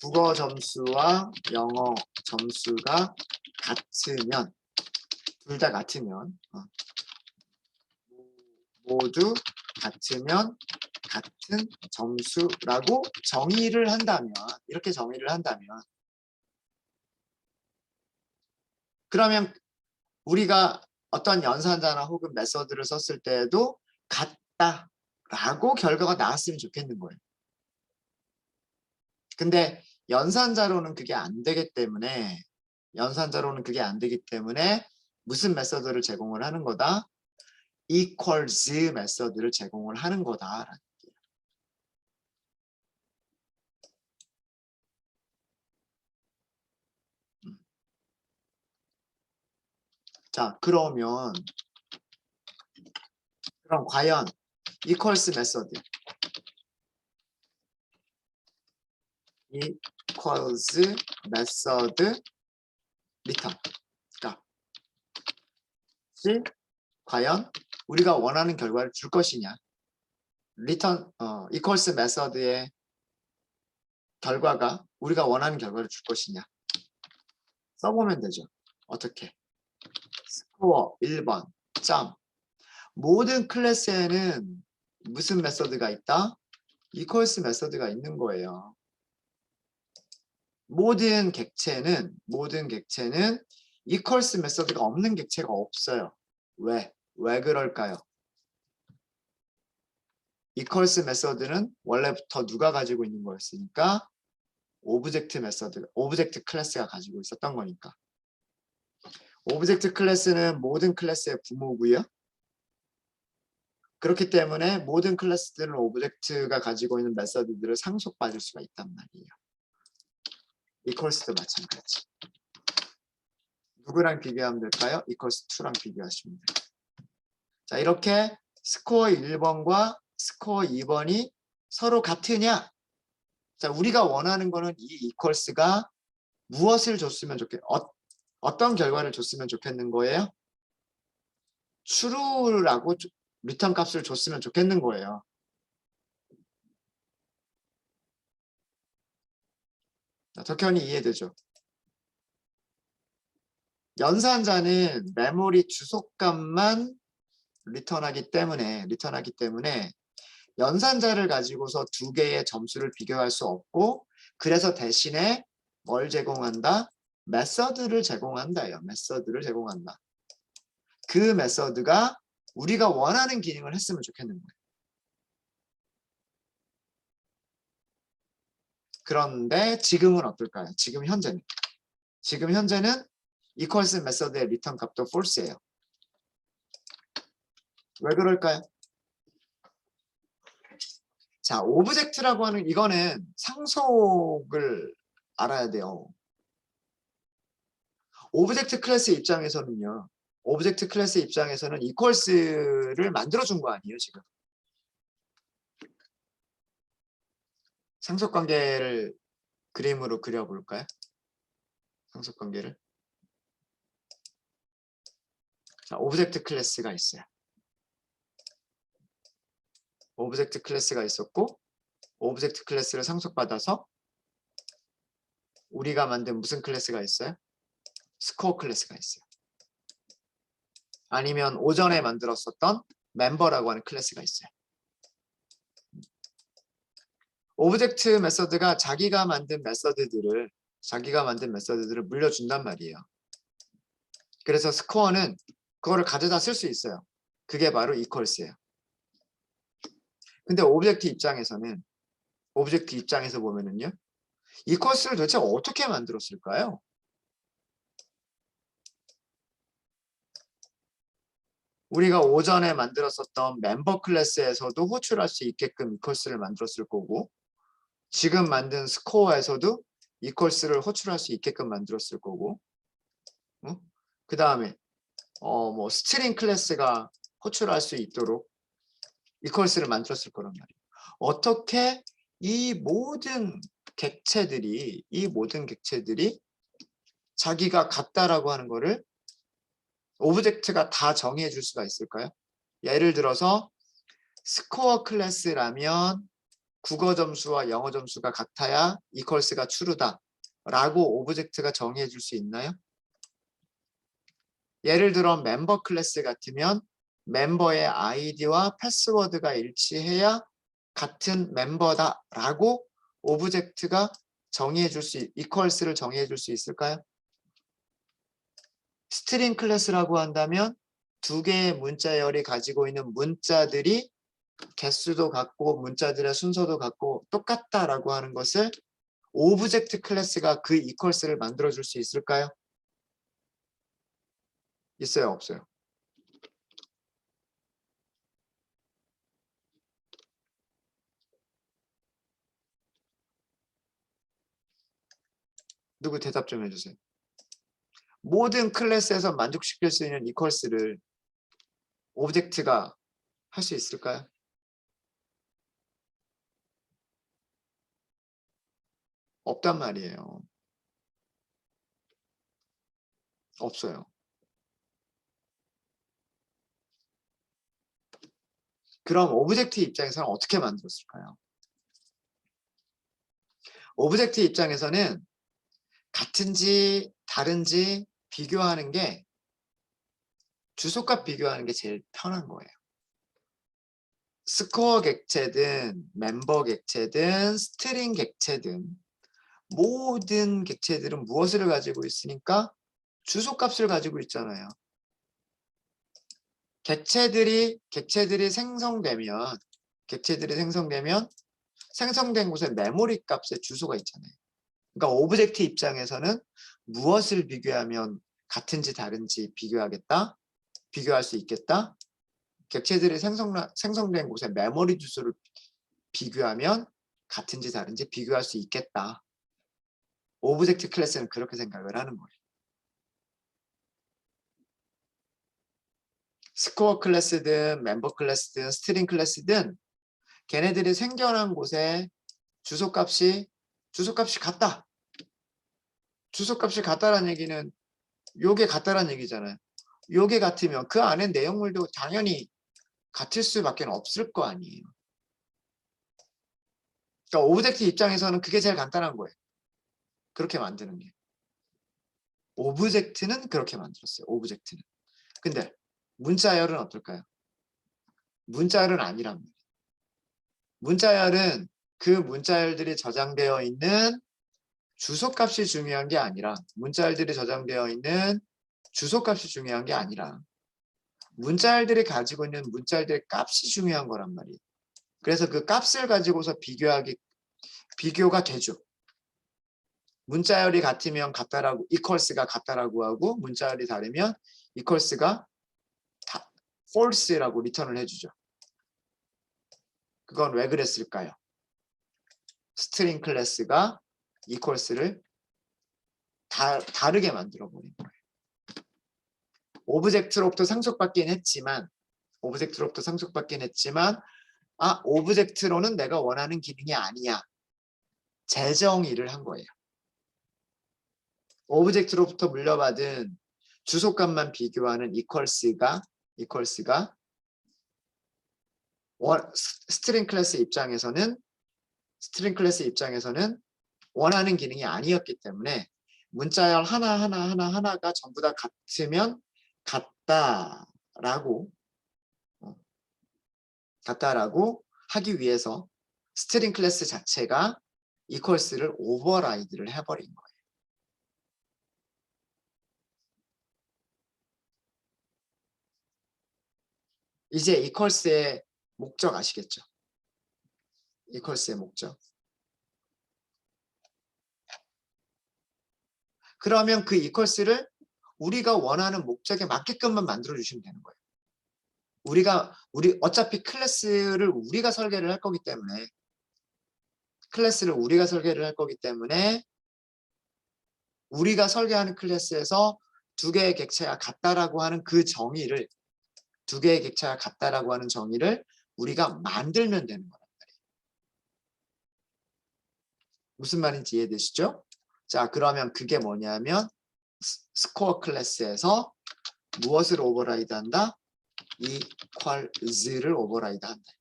국어 점수와 영어 점수가 같으면 둘 다 같으면 모두 같으면 같은 점수라고 정의를 한다면 이렇게 정의를 한다면 그러면 우리가 어떤 연산자나 혹은 메서드를 썼을 때에도 같다라고 결과가 나왔으면 좋겠는 거예요. 근데 연산자로는 그게 안 되기 때문에 무슨 메서드를 제공을 하는 거다? equals 메서드를 제공을 하는 거다. 자, 그럼 과연 equals 메서드 리턴 값이 과연 우리가 원하는 결과를 줄 것이냐? equals 메서드의 결과가 우리가 원하는 결과를 줄 것이냐? 써보면 되죠. 어떻게? 스코어 1번 점 모든 클래스에는 무슨 메서드가 있다? equals 메서드가 있는 거예요. 모든 객체는 equals 메서드가 없는 객체가 없어요. 왜 그럴까요? equals 메서드는 원래부터 누가 가지고 있는 거였으니까 오브젝트 클래스가 가지고 있었던 거니까. 오브젝트 클래스는 모든 클래스의 부모고요. 그렇기 때문에 모든 클래스들은 오브젝트가 가지고 있는 메서드들을 상속받을 수가 있단 말이에요. equals도 마찬가지. 누구랑 비교하면 될까요? equals 2랑 비교하시면 돼요. 자, 이렇게 스코어 1번과 스코어 2번이 서로 같으냐? 자, 우리가 원하는 거는 이 equals가 무엇을 줬으면 어떤 결과를 줬으면 좋겠는 거예요? true라고 리턴 값을 줬으면 좋겠는 거예요. 자, 덕현이 이해되죠? 연산자는 메모리 주소값만 리턴하기 때문에 연산자를 가지고서 두 개의 점수를 비교할 수 없고, 그래서 대신에 뭘 제공한다? 메서드를 제공한다요. 메서드를 제공한다. 그 메서드가 우리가 원하는 기능을 했으면 좋겠는 거예요. 그런데 지금은 어떨까요? 지금 현재는 equals 메서드의 리턴 값도 false예요. 왜 그럴까요? 자, 오브젝트라고 하는 이거는 상속을 알아야 돼요. 오브젝트 클래스 입장에서는요. 오브젝트 클래스 입장에서는 equals를 만들어준 거 아니에요, 지금. 상속관계를 그림으로 그려볼까요? 상속관계를. 자, 오브젝트 클래스가 있어요. 오브젝트 클래스가 있었고, 오브젝트 클래스를 상속받아서 우리가 만든 무슨 클래스가 있어요? 스코어 클래스가 있어요. 아니면 오전에 만들었었던 멤버라고 하는 클래스가 있어요. 오브젝트 메서드가 자기가 만든 메서드들을 물려준단 말이에요. 그래서 스코어는 그거를 가져다 쓸 수 있어요. 그게 바로 equals예요. 근데 오브젝트 입장에서 보면은요, equals를 도대체 어떻게 만들었을까요? 우리가 오전에 만들었었던 멤버 클래스에서도 호출할 수 있게끔 equals를 만들었을 거고, 지금 만든 스코어에서도 equals를 호출할 수 있게끔 만들었을 거고, 그 다음에 뭐 스트링 클래스가 호출할 수 있도록 equals를 만들었을 거란 말이에요. 어떻게 이 모든 객체들이 자기가 같다라고 하는 거를 오브젝트가 다 정의해 줄 수가 있을까요? 예를 들어서 스코어 클래스라면 국어 점수와 영어 점수가 같아야 equals가 true다 라고 오브젝트가 정의해 줄 수 있나요? 예를 들어 멤버 클래스 같으면 멤버의 아이디와 패스워드가 일치해야 같은 멤버다 라고 오브젝트가 equals를 정의해 줄 수 있을까요? 스트링 클래스라고 한다면 두 개의 문자열이 가지고 있는 문자들이 개수도 같고 문자들의 순서도 같고 똑같다라고 하는 것을 오브젝트 클래스가 그 equals를 만들어 줄 수 있을까요? 있어요, 없어요? 누구 대답 좀 해주세요. 모든 클래스에서 만족시킬 수 있는 equals를 오브젝트가 할 수 있을까요? 없단 말이에요. 없어요. 그럼 오브젝트 입장에서는 어떻게 만들었을까요? 오브젝트 입장에서는 같은지 다른지 비교하는 게 주소값 비교하는 게 제일 편한 거예요. 스코어 객체든 멤버 객체든 스트링 객체든 모든 객체들은 무엇을 가지고 있으니까 주소값을 가지고 있잖아요. 객체들이 생성되면 생성된 곳에 메모리 값의 주소가 있잖아요. 그러니까 오브젝트 입장에서는 무엇을 비교하면 같은지 다른지 비교할 수 있겠다. 객체들이 생성된 곳에 메모리 주소를 비교하면 같은지 다른지 비교할 수 있겠다. 오브젝트 클래스는 그렇게 생각을 하는 거예요. 스코어 클래스든 멤버 클래스든 스트링 클래스든 걔네들이 생겨난 곳에 주소값이 같다. 주소값이 같다라는 얘기는 요게 같다라는 얘기잖아요. 요게 같으면 그 안에 내용물도 당연히 같을 수밖에 없을 거 아니에요. 그러니까 오브젝트 입장에서는 그게 제일 간단한 거예요. 그렇게 만드는 게. 오브젝트는 그렇게 만들었어요. 오브젝트는. 근데 문자열은 어떨까요? 문자열은 아니란 말이에요. 문자열은 그 문자열들이 저장되어 있는 주소값이 중요한 게 아니라 문자열들이 저장되어 있는 주소값이 중요한 게 아니라 문자열들이 가지고 있는 문자열들의 값이 중요한 거란 말이에요. 그래서 그 값을 가지고서 비교가 되죠. 문자열이 같으면 같다라고 equals가 같다라고 하고 문자열이 다르면 equals가 false라고 리턴을 해주죠. 그건 왜 그랬을까요? 스트링 클래스가 equals를 다르게 만들어 버린 거예요. 오브젝트로부터 상속받긴 했지만 오브젝트로는 내가 원하는 기능이 아니야. 재정의를 한 거예요. 오브젝트로부터 물려받은 주소값만 비교하는 equals가 스트링 클래스 입장에서는 원하는 기능이 아니었기 때문에 문자열 하나가 전부 다 같으면 같다라고 하기 위해서 스트링 클래스 자체가 equals를 오버라이드를 해버린 거예요. 이제 equals의 목적 아시겠죠? equals의 목적. 그러면 그 equals를 우리가 원하는 목적에 맞게끔만 만들어 주시면 되는 거예요. 어차피 클래스를 우리가 설계를 할 거기 때문에 우리가 설계하는 클래스에서 두 개의 객체가 같다라고 하는 정의를 우리가 만들면 되는 거란 말이에요. 무슨 말인지 이해되시죠? 자, 그러면 그게 뭐냐면 스코어 클래스에서 무엇을 오버라이드 한다? equals를 오버라이드 한다.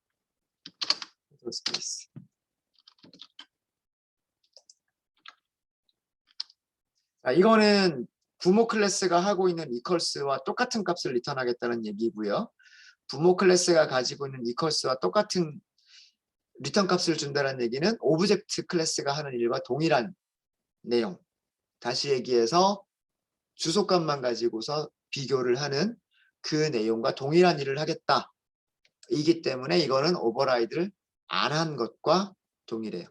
자, 이거는 부모 클래스가 하고 있는 equals와 똑같은 값을 리턴하겠다는 얘기고요. 부모 클래스가 가지고 있는 equals와 똑같은 리턴 값을 준다는 얘기는 오브젝트 클래스가 하는 일과 동일한 내용. 다시 얘기해서 주소값만 가지고서 비교를 하는 그 내용과 동일한 일을 하겠다. 이기 때문에 이거는 오버라이드를 안 한 것과 동일해요.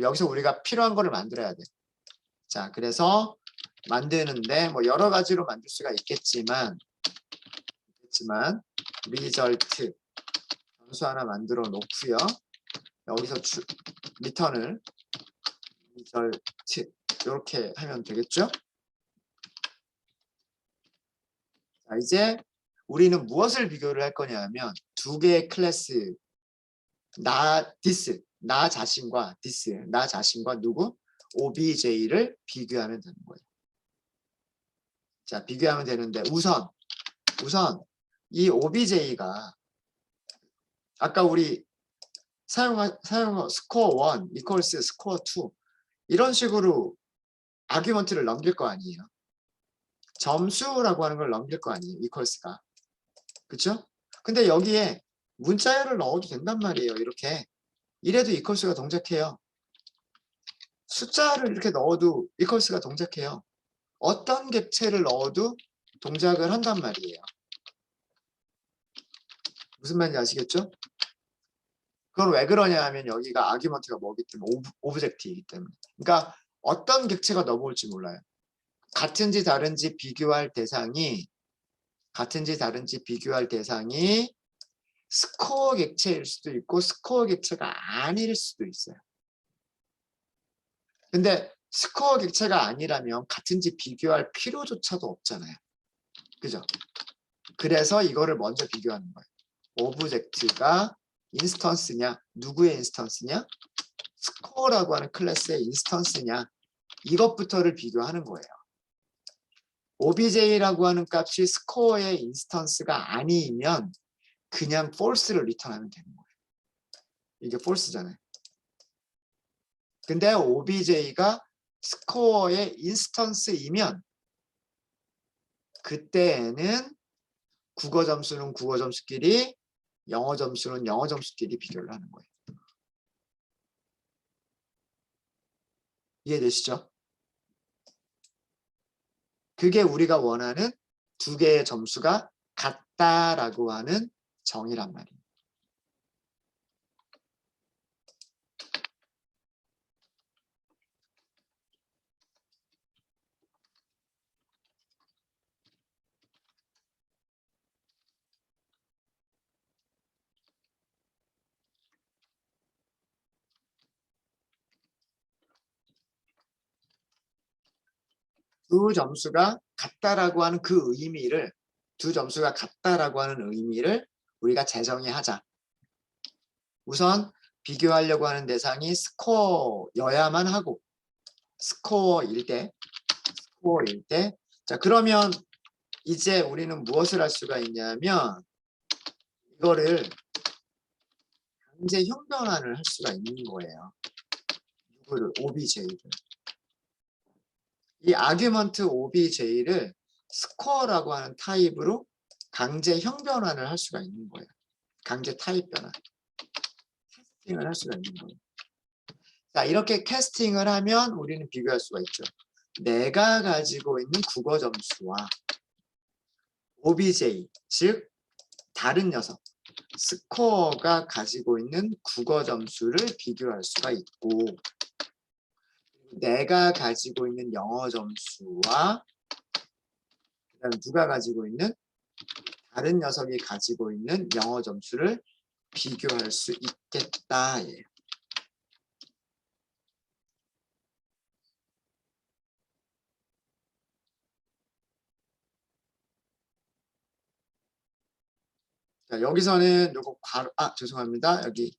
여기서 우리가 필요한 거를 만들어야 돼. 자, 그래서 만드는데 뭐 여러 가지로 만들 수가 있겠지만 result 변수 하나 만들어 놓고요. 여기서 리턴을 result 이렇게 하면 되겠죠? 자, 이제 우리는 무엇을 비교를 할 거냐 하면 두 개의 클래스 나 자신과 누구? obj를 비교하면 되는 거예요. 자, 비교하면 되는데 우선 이 obj가 아까 우리 사용한 스코어 1 equals 스코어 2 이런 식으로 아규먼트를 넘길 거 아니에요. 점수라고 하는 걸 넘길 거 아니에요. equals가. 그렇죠? 근데 여기에 문자열을 넣어도 된단 말이에요. 이렇게. 이래도 이퀄스가 동작해요. 숫자를 이렇게 넣어도 이퀄스가 동작해요. 어떤 객체를 넣어도 동작을 한단 말이에요. 무슨 말인지 아시겠죠? 그건 왜 그러냐 하면 여기가 아규먼트가 뭐기 때문에 오브젝트이기 때문에. 그러니까 어떤 객체가 넘어올지 몰라요. 같은지 다른지 비교할 대상이 스코어 객체일 수도 있고 스코어 객체가 아닐 수도 있어요. 근데 스코어 객체가 아니라면 같은지 비교할 필요조차도 없잖아요. 그죠? 그래서 이거를 먼저 비교하는 거예요. 오브젝트가 인스턴스냐, 누구의 인스턴스냐, 스코어라고 하는 클래스의 인스턴스냐, 이것부터를 비교하는 거예요. OBJ라고 하는 값이 스코어의 인스턴스가 아니면 그냥 false를 리턴하면 되는 거예요. 이게 false잖아요. 근데 OBJ가 스코어의 인스턴스이면 그때에는 국어 점수는 국어 점수끼리, 영어 점수는 영어 점수끼리 비교를 하는 거예요. 이해되시죠? 그게 우리가 원하는 두 개의 점수가 같다라고 하는 정의란 말이에요. 두 점수가 같다라고 하는 그 의미를, 두 점수가 같다라고 하는 의미를 우리가 재정의하자. 우선 비교하려고 하는 대상이 스코어여야만 하고, 스코어일 때, 자, 그러면 이제 우리는 무엇을 할 수가 있냐면 이거를 강제 형변환을 할 수가 있는 거예요. 이거를 OBJ를. 이 아규먼트 OBJ를 스코어라고 하는 타입으로 강제 형변환을 할 수가 있는 거예요. 강제 타입 변환. 캐스팅을 할 수가 있는 거예요. 자, 이렇게 캐스팅을 하면 우리는 비교할 수가 있죠. 내가 가지고 있는 국어 점수와 OBJ, 즉 다른 녀석, 스코어가 가지고 있는 국어 점수를 비교할 수가 있고, 내가 가지고 있는 영어 점수와 그다음에 누가 가지고 있는 다른 녀석이 가지고 있는 영어 점수를 비교할 수 있겠다. 예. 자, 여기서는 요거 죄송합니다. 여기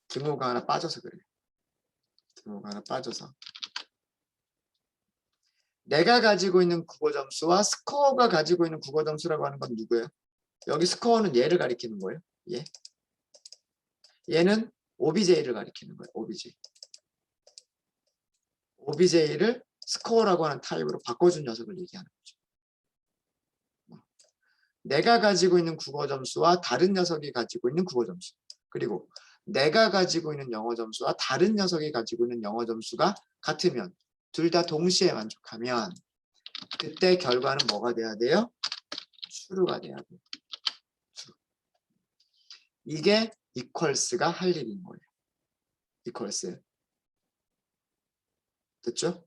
등호가 하나 빠져서 그래요. 등호가 하나 빠져서. 내가 가지고 있는 국어 점수와 스코어가 가지고 있는 국어 점수라고 하는 건 누구예요? 여기 스코어는 얘를 가리키는 거예요. 얘. 얘는 OBJ를 가리키는 거예요. OBJ. OBJ를 스코어라고 하는 타입으로 바꿔준 녀석을 얘기하는 거죠. 내가 가지고 있는 국어 점수와 다른 녀석이 가지고 있는 국어 점수, 그리고 내가 가지고 있는 영어 점수와 다른 녀석이 가지고 있는 영어 점수가 같으면, 둘 다 동시에 만족하면 그때 결과는 뭐가 돼야 돼요? true가 돼야 돼요. true. 이게 equals가 할 일인 거예요. equals. 됐죠?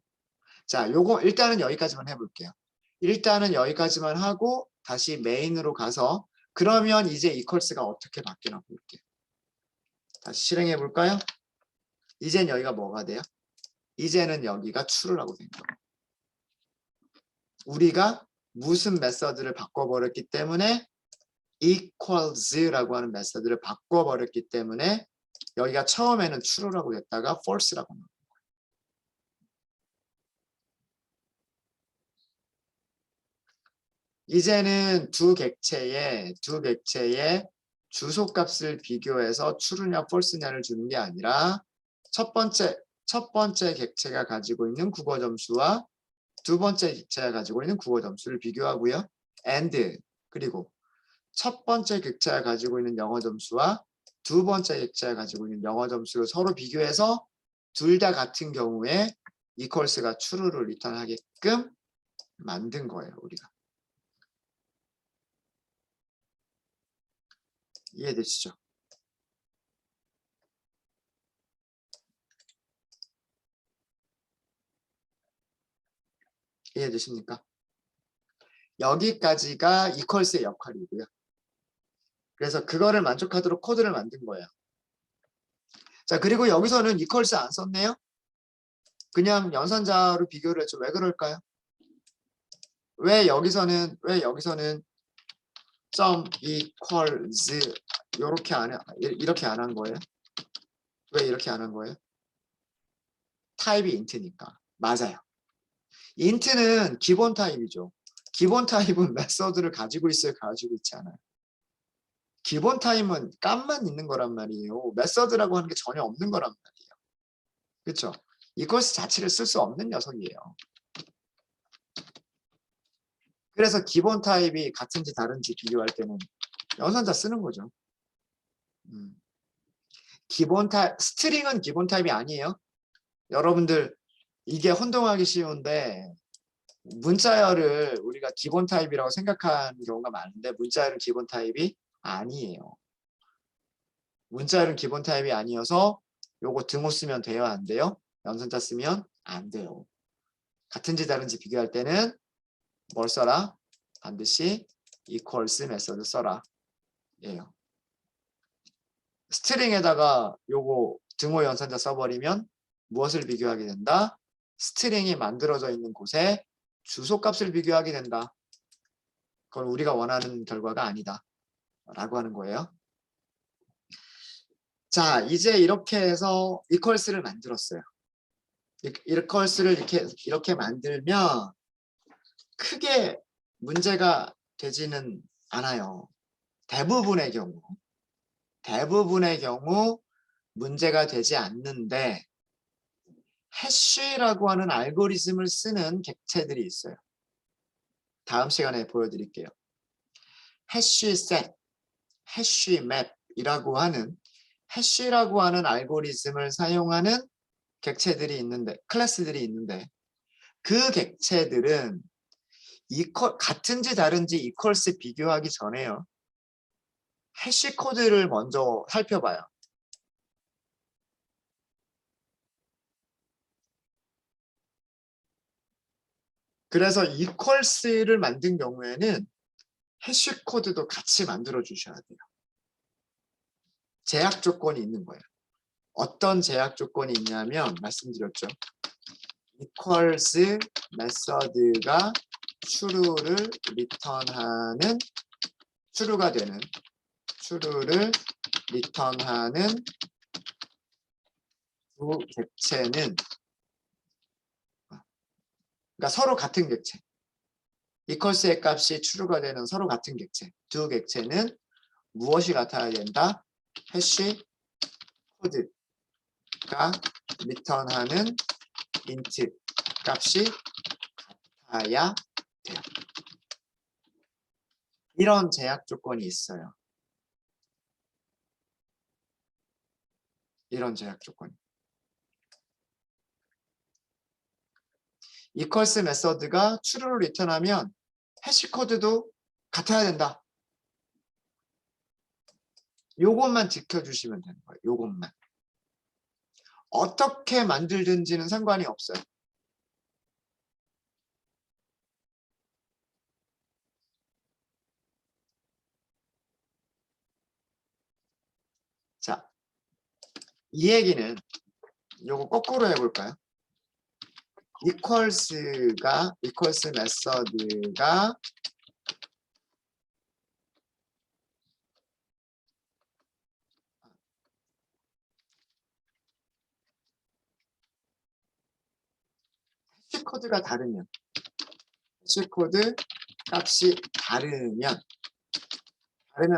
자, 요거 일단은 여기까지만 해볼게요. 일단은 여기까지만 하고 다시 메인으로 가서 그러면 이제 equals가 어떻게 바뀌나 볼게요. 다시 실행해 볼까요? 이젠 여기가 뭐가 돼요? 이제는 여기가 true라고 된 거예요. 우리가 무슨 메서드를 바꿔버렸기 때문에 equals라고 하는 메서드를 바꿔버렸기 때문에 여기가 처음에는 true라고 됐다가 false라고 나와요. 이제는 두 객체의 주소값을 비교해서 true냐 false냐를 주는 게 아니라 첫 번째 객체가 가지고 있는 국어 점수와 두 번째 객체가 가지고 있는 국어 점수를 비교하고요. and 그리고 첫 번째 객체가 가지고 있는 영어 점수와 두 번째 객체가 가지고 있는 영어 점수를 서로 비교해서 둘 다 같은 경우에 equals가 true를 리턴하게끔 만든 거예요, 우리가. 이해되시죠? 이해되십니까? 여기까지가 equals의 역할이고요. 그래서 그거를 만족하도록 코드를 만든 거예요. 자, 그리고 여기서는 equals 안 썼네요. 그냥 연산자로 비교를 했죠. 왜 그럴까요? 왜 여기서는 점 equals 이렇게 안 한 거예요? 왜 이렇게 안 한 거예요? 타입이 int니까. 맞아요. int는 기본 타입이죠. 기본 타입은 메서드를 가지고 있어요, 가지고 있지 않아요. 기본 타입은 값만 있는 거란 말이에요. 메서드라고 하는 게 전혀 없는 거란 말이에요. 그렇죠? equals 자체를 쓸 수 없는 녀석이에요. 그래서 기본 타입이 같은지 다른지 비교할 때는 연산자 쓰는 거죠. 기본 타입, 스트링은 기본 타입이 아니에요. 여러분들 이게 혼동하기 쉬운데 문자열을 우리가 기본 타입이라고 생각하는 경우가 많은데 문자열은 기본 타입이 아니에요. 문자열은 기본 타입이 아니어서 요거 등호 쓰면 돼요, 안 돼요? 연산자 쓰면 안 돼요. 같은지 다른지 비교할 때는 뭘 써라? 반드시 equals 메서드 써라. 예요. 스트링에다가 요거 등호 연산자 써버리면 무엇을 비교하게 된다? 스트링이 만들어져 있는 곳에 주소값을 비교하게 된다. 그건 우리가 원하는 결과가 아니다. 라고 하는 거예요. 자, 이제 이렇게 해서 equals를 만들었어요. equals를 이렇게 만들면 크게 문제가 되지는 않아요. 대부분의 경우 문제가 되지 않는데 해쉬라고 하는 알고리즘을 쓰는 객체들이 있어요. 다음 시간에 보여드릴게요. 해쉬셋, 해쉬맵이라고 하는 해쉬라고 하는 알고리즘을 사용하는 객체들이 있는데, 클래스들이 있는데 그 객체들은 같은지 다른지 equals 비교하기 전에요. 해시 코드를 먼저 살펴봐요. 그래서 equals를 만든 경우에는 해시 코드도 같이 만들어 주셔야 돼요. 제약 조건이 있는 거예요. 어떤 제약 조건이 있냐면 말씀드렸죠. equals 메서드가 true를 리턴하는 true를 리턴하는 두 객체는 그러니까 서로 같은 객체. equals의 값이 true가 되는 서로 같은 객체. 두 객체는 무엇이 같아야 된다? 해시 코드가 리턴하는 int 값이 같아야 돼요. 이런 제약 조건이 있어요. 이런 제약 조건이. equals 메서드가 true를 리턴하면 해시 코드도 같아야 된다. 요것만 지켜주시면 되는 거예요. 요것만. 어떻게 만들든지는 상관이 없어요. 자, 이 얘기는 요거 거꾸로 해볼까요? equals 메서드가 해시 코드가 다르면 해시 코드 값이 다르면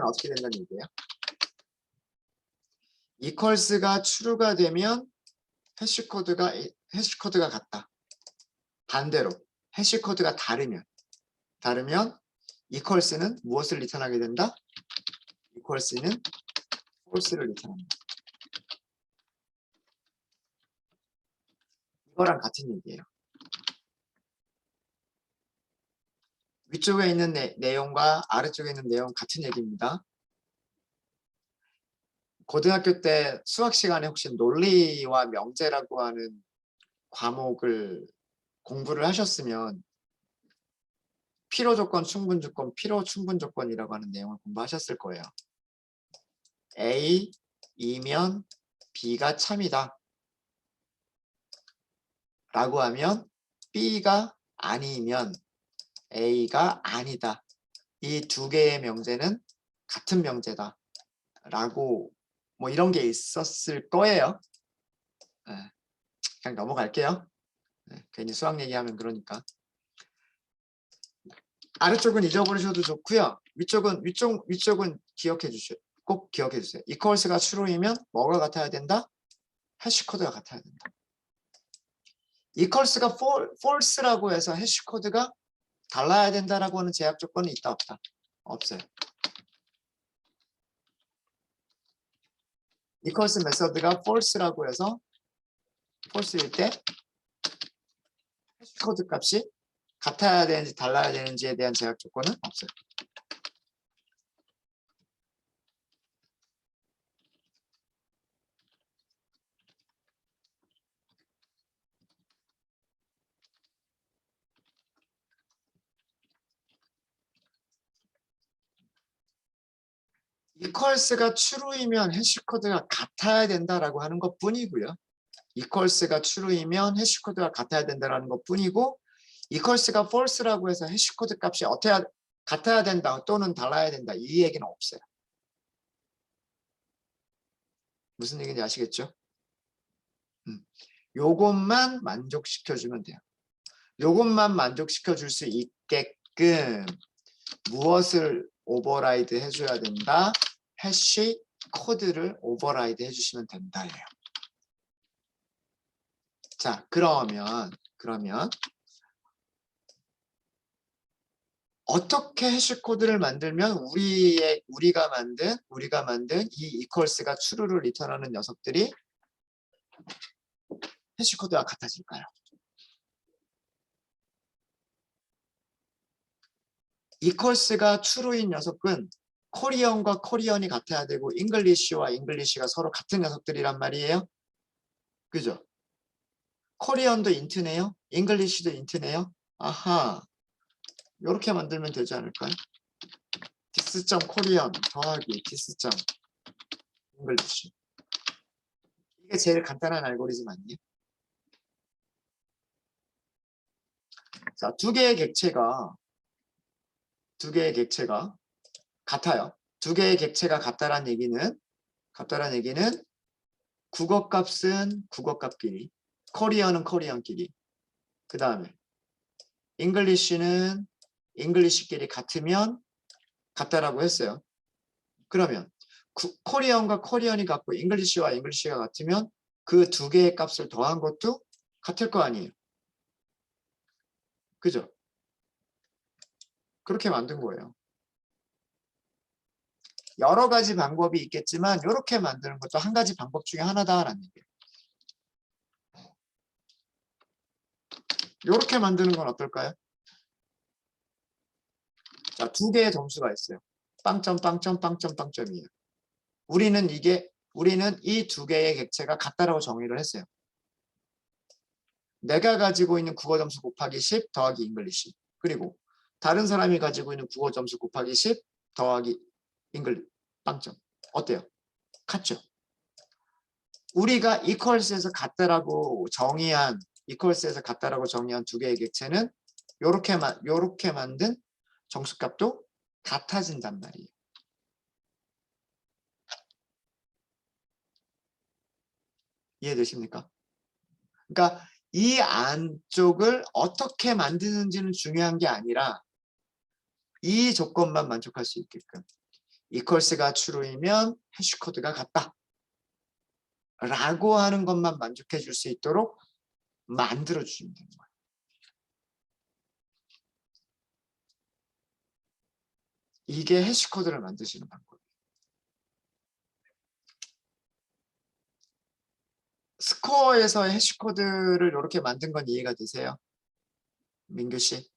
어떻게 된다는 얘기예요? equals가 true가 되면 해시 코드가 같다. 반대로 해시 코드가 다르면 equals는 무엇을 리턴하게 된다? equals는 false를 리턴합니다. 이거랑 같은 얘기예요. 위쪽에 있는 내용과 아래쪽에 있는 내용 같은 얘기입니다. 고등학교 때 수학 시간에 혹시 논리와 명제라고 하는 과목을 공부를 하셨으면 필요조건, 충분조건, 필요충분조건이라고 하는 내용을 공부하셨을 거예요. A이면 B가 참이다 라고 하면 B가 아니면 A가 아니다. 이 두 개의 명제는 같은 명제다 라고 뭐 이런 게 있었을 거예요. 네, 그냥 넘어갈게요. 네, 괜히 수학 얘기하면 그러니까. 아래쪽은 잊어버리셔도 좋고요. 위쪽은 기억해 주세요. 꼭 기억해 주세요. equals가 true이면 뭐가 같아야 된다? 해시코드가 같아야 된다. equals가 false라고 해서 해시코드가 달라야 된다라고 하는 제약 조건은 있다 없다? 없어요. equals 메서드가 false라고 해서 false일 때 해시코드 값이 같아야 되는지 달라야 되는지에 대한 제약 조건은 없어요. equals가 true이면 해시코드가 같아야 된다라고 하는 것 뿐이고요. equals가 true이면 해시코드가 같아야 된다라는 것 뿐이고 equals가 false라고 해서 해시코드 값이 같아야 된다 또는 달라야 된다 이 얘기는 없어요. 무슨 얘기인지 아시겠죠? 요것만 만족시켜주면 돼요. 요것만 만족시켜줄 수 있게끔 무엇을 오버라이드 해줘야 된다? 해시 코드를 오버라이드 해주시면 된다예요. 자, 그러면 어떻게 해시 코드를 만들면 우리가 만든 이 equals가 true를 리턴하는 녀석들이 해시 코드와 같아질까요? equals가 true인 녀석은 코리언과 코리언이 같아야 되고 잉글리시와 잉글리시가 서로 같은 녀석들이란 말이에요. 그죠? 코리언도 인트네요. 잉글리시도 인트네요. 아하. 이렇게 만들면 되지 않을까요? this.korean 더하기 this.english. 이게 제일 간단한 알고리즘 아니에요? 자, 두 개의 객체가 같아요. 두 개의 객체가 같다란 얘기는 국어값은 국어값끼리, 코리언은 코리언끼리, 그 다음에 잉글리시는 잉글리시끼리 같으면 같다라고 했어요. 그러면 코리언과 코리언이 같고 잉글리시와 잉글리시가 같으면 그 두 개의 값을 더한 것도 같을 거 아니에요. 그죠? 그렇게 만든 거예요. 여러 가지 방법이 있겠지만 이렇게 만드는 것도 한 가지 방법 중에 하나다라는 얘기예요. 이렇게 만드는 건 어떨까요? 자, 두 개의 점수가 있어요. 빵점, 빵점, 빵점, 빵점이에요. 우리는 이 두 개의 객체가 같다라고 정의를 했어요. 내가 가지고 있는 국어 점수 곱하기 10 더하기 잉글리시. 그리고 다른 사람이 가지고 있는 국어 점수 곱하기 10 더하기 빵점. 어때요? 같죠? 우리가 equals에서 같다라고 정의한 두 개의 객체는 요렇게 만든 정수값도 같아진단 말이에요. 이해되십니까? 그러니까 이 안쪽을 어떻게 만드는지는 중요한 게 아니라 이 조건만 만족할 수 있게끔 equals가 true이면 해시코드가 같다 라고 하는 것만 만족해 줄 수 있도록 만들어 주시면 되는 거예요. 이게 해시코드를 만드시는 방법이에요. 스코어에서의 해시코드를 이렇게 만든 건 이해가 되세요? 민규 씨?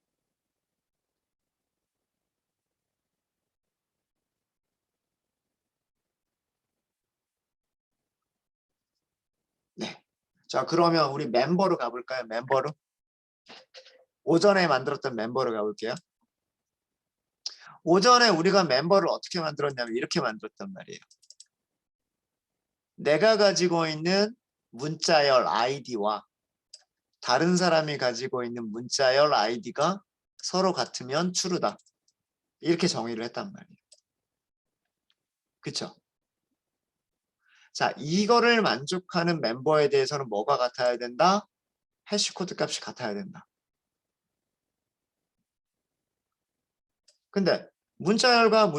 네. 자, 그러면 우리 멤버로 가볼까요? 멤버로. 오전에 만들었던 멤버로 가볼게요. 오전에 우리가 멤버를 어떻게 만들었냐면 이렇게 만들었단 말이에요. 내가 가지고 있는 문자열 아이디와 다른 사람이 가지고 있는 문자열 아이디가 서로 같으면 true다. 이렇게 정의를 했단 말이에요. 그쵸? 자, 이거를 만족하는 멤버에 대해서는 뭐가 같아야 된다? 해시코드 값이 같아야 된다. 근데 문자열과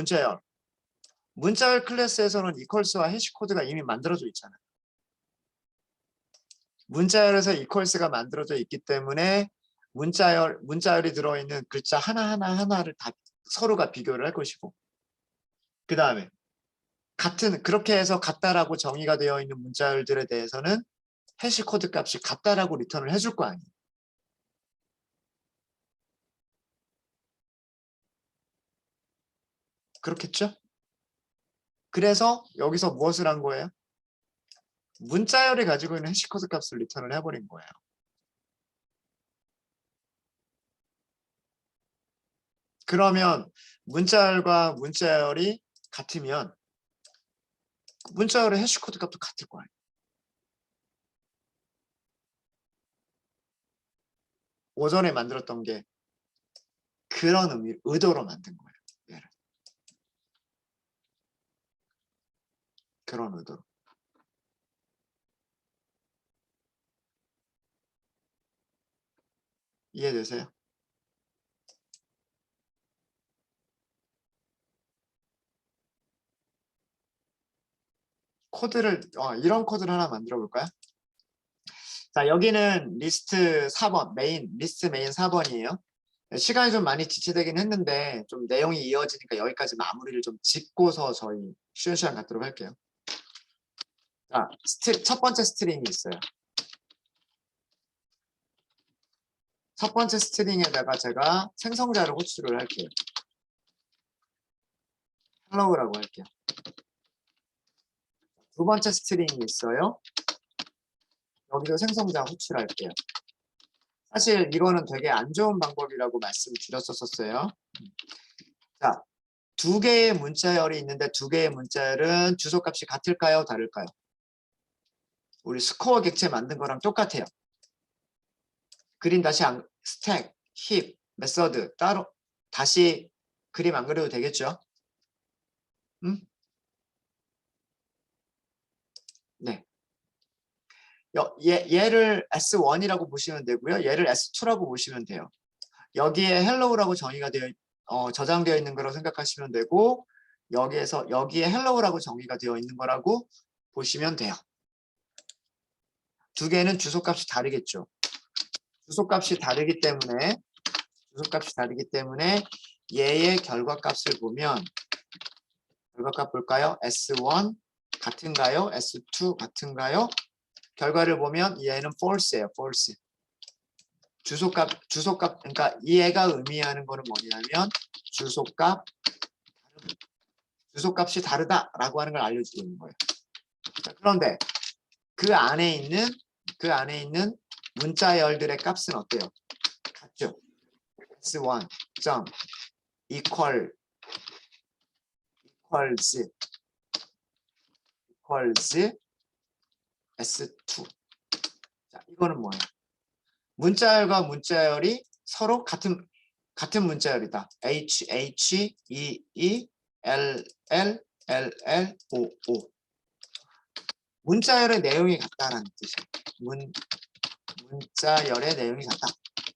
문자열 클래스에서는 이퀄스와 해시코드가 이미 만들어져 있잖아요. 문자열에서 이퀄스가 만들어져 있기 때문에 문자열이 들어있는 글자 하나를 다 서로가 비교를 할 것이고, 그 다음에 그렇게 해서 같다라고 정의가 되어 있는 문자열들에 대해서는 해시코드 값이 같다라고 리턴을 해줄 거 아니에요. 그렇겠죠? 그래서 여기서 무엇을 한 거예요? 문자열이 가지고 있는 해시코드 값을 리턴을 해버린 거예요. 그러면 문자열과 문자열이 같으면 문자열의 해시코드 값도 같을 거예요. 오전에 만들었던 게 그런 의도로 만든 거예요. 얘를. 그런 의도로. 이해되세요? 이런 코드를 하나 만들어 볼까요? 자, 여기는 리스트 4번, 리스트 메인 4번이에요. 시간이 좀 많이 지체되긴 했는데 좀 내용이 이어지니까 여기까지 마무리를 좀 짓고서 저희 쉬는 시간 갖도록 할게요. 자, 첫 번째 스트링이 있어요. 첫 번째 스트링에다가 제가 생성자를 호출을 할게요. hello라고 할게요. 두 번째 스트링이 있어요. 여기도 생성자 호출할게요. 사실 이거는 되게 안 좋은 방법이라고 말씀드렸었어요. 자, 두 개의 문자열이 있는데 두 개의 문자열은 주소값이 같을까요? 다를까요? 우리 스코어 객체 만든 거랑 똑같아요. 그림 다시 스택, 힙, 메서드 따로 다시 그림 안 그려도 되겠죠? 네. 얘를 S1이라고 보시면 되고요. 얘를 S2라고 보시면 돼요. 여기에 hello라고 저장되어 있는 거라고 생각하시면 되고 여기에 hello라고 정의가 되어 있는 거라고 보시면 돼요. 두 개는 주소값이 다르겠죠. 주소값이 다르기 때문에 얘의 결과값을 보면 결과값 볼까요? S1 같은가요? S2 같은가요? 결과를 보면 얘는 false예요. false. 주소값 그러니까 얘가 의미하는 거는 뭐냐면 주소값이 다르다라고 하는 걸 알려주고 있는 거예요. 자, 그런데 그 안에 있는 문자열들의 값은 어때요? 같죠. s1 점 equals s2. 자, 이거는 뭐예요? 문자열과 문자열이 서로 같은 문자열이다. H, E, E, L, L, L, L, O, O. 문자열의 내용이 같다라는 뜻이에요. 문자열의 내용이 같다.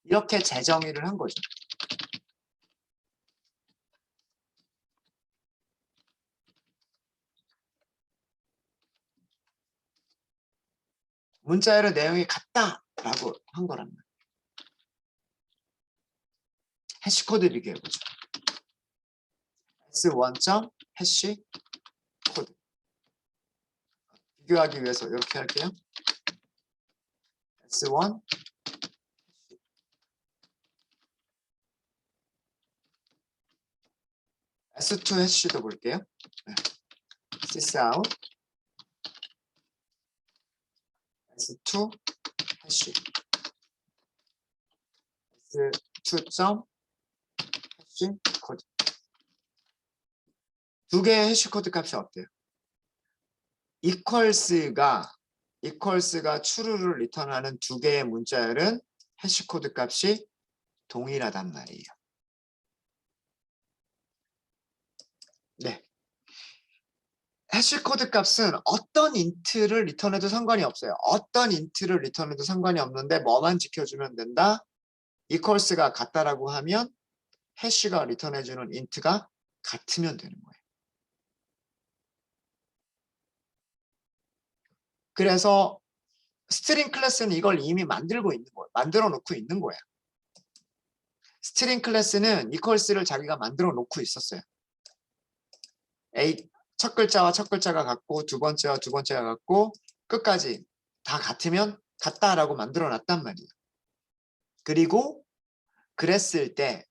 이렇게 재정의를 한 거죠. 문자열의 내용이 같다라고 한 거란 말이에요. 해시코드 비교해보죠. S1점 해시 코드. 비교하기 위해서 이렇게 할게요. S1 S2 해시도 볼게요. 네. sysout S2 해시 S2점 해시 코드. 두 개의 해시 코드 값이 어때요? equals가 true를 리턴하는 두 개의 문자열은 해시 코드 값이 동일하단 말이에요. 네. 해시 코드 값은 어떤 인트를 리턴해도 상관이 없어요. 어떤 인트를 리턴해도 상관이 없는데 뭐만 지켜주면 된다? equals가 같다라고 하면 해시가 리턴해주는 인트가 같으면 되는 거예요. 그래서 스트링 클래스는 이걸 이미 만들고 있는 거예요. 만들어 놓고 있는 거예요. 스트링 클래스는 equals를 자기가 만들어 놓고 있었어요. A 첫 글자와 첫 글자가 같고 두 번째와 두 번째가 같고 끝까지 다 같으면 같다라고 만들어 놨단 말이에요. 그리고 그랬을 때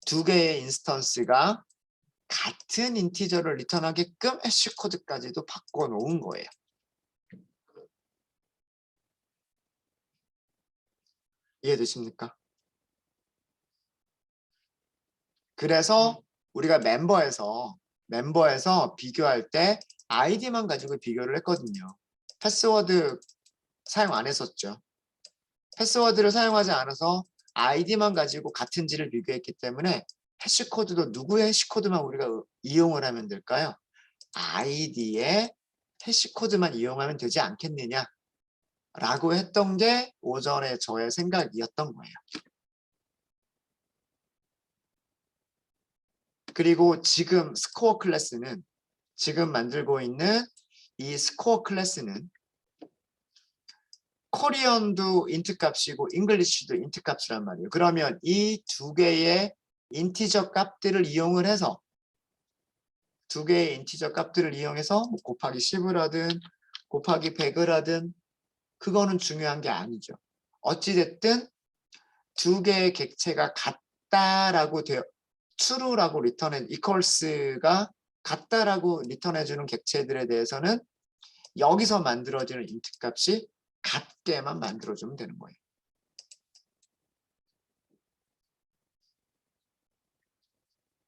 두 개의 인스턴스가 같은 인티저를 리턴하게끔 해시 코드까지도 바꿔 놓은 거예요. 이해되십니까? 그래서 우리가 멤버에서 비교할 때 아이디만 가지고 비교를 했거든요. 패스워드 사용 안 했었죠. 패스워드를 사용하지 않아서 아이디만 가지고 같은지를 비교했기 때문에 해시코드도 누구의 해시코드만 우리가 이용을 하면 될까요? 아이디의 해시코드만 이용하면 되지 않겠느냐 라고 했던 게 오전에 저의 생각이었던 거예요. 그리고 지금 스코어 클래스는 지금 만들고 있는 이 스코어 클래스는 코리언도 인트 값이고 잉글리시도 인트 값이란 말이에요. 그러면 이 두 개의 인티저 값들을 이용을 해서 뭐 곱하기 10을 하든 곱하기 100을 하든 그거는 중요한 게 아니죠. 어찌됐든 두 개의 객체가 같다라고 되어 true라고 리턴해 equals가 같다라고 리턴해주는 객체들에 대해서는 여기서 만들어지는 인트 값이 같게만 만들어주면 되는 거예요.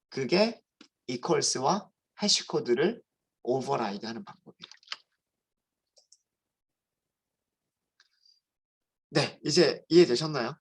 그게 equals와 해시코드를 오버라이드 하는 방법이에요. 네, 이제 이해되셨나요?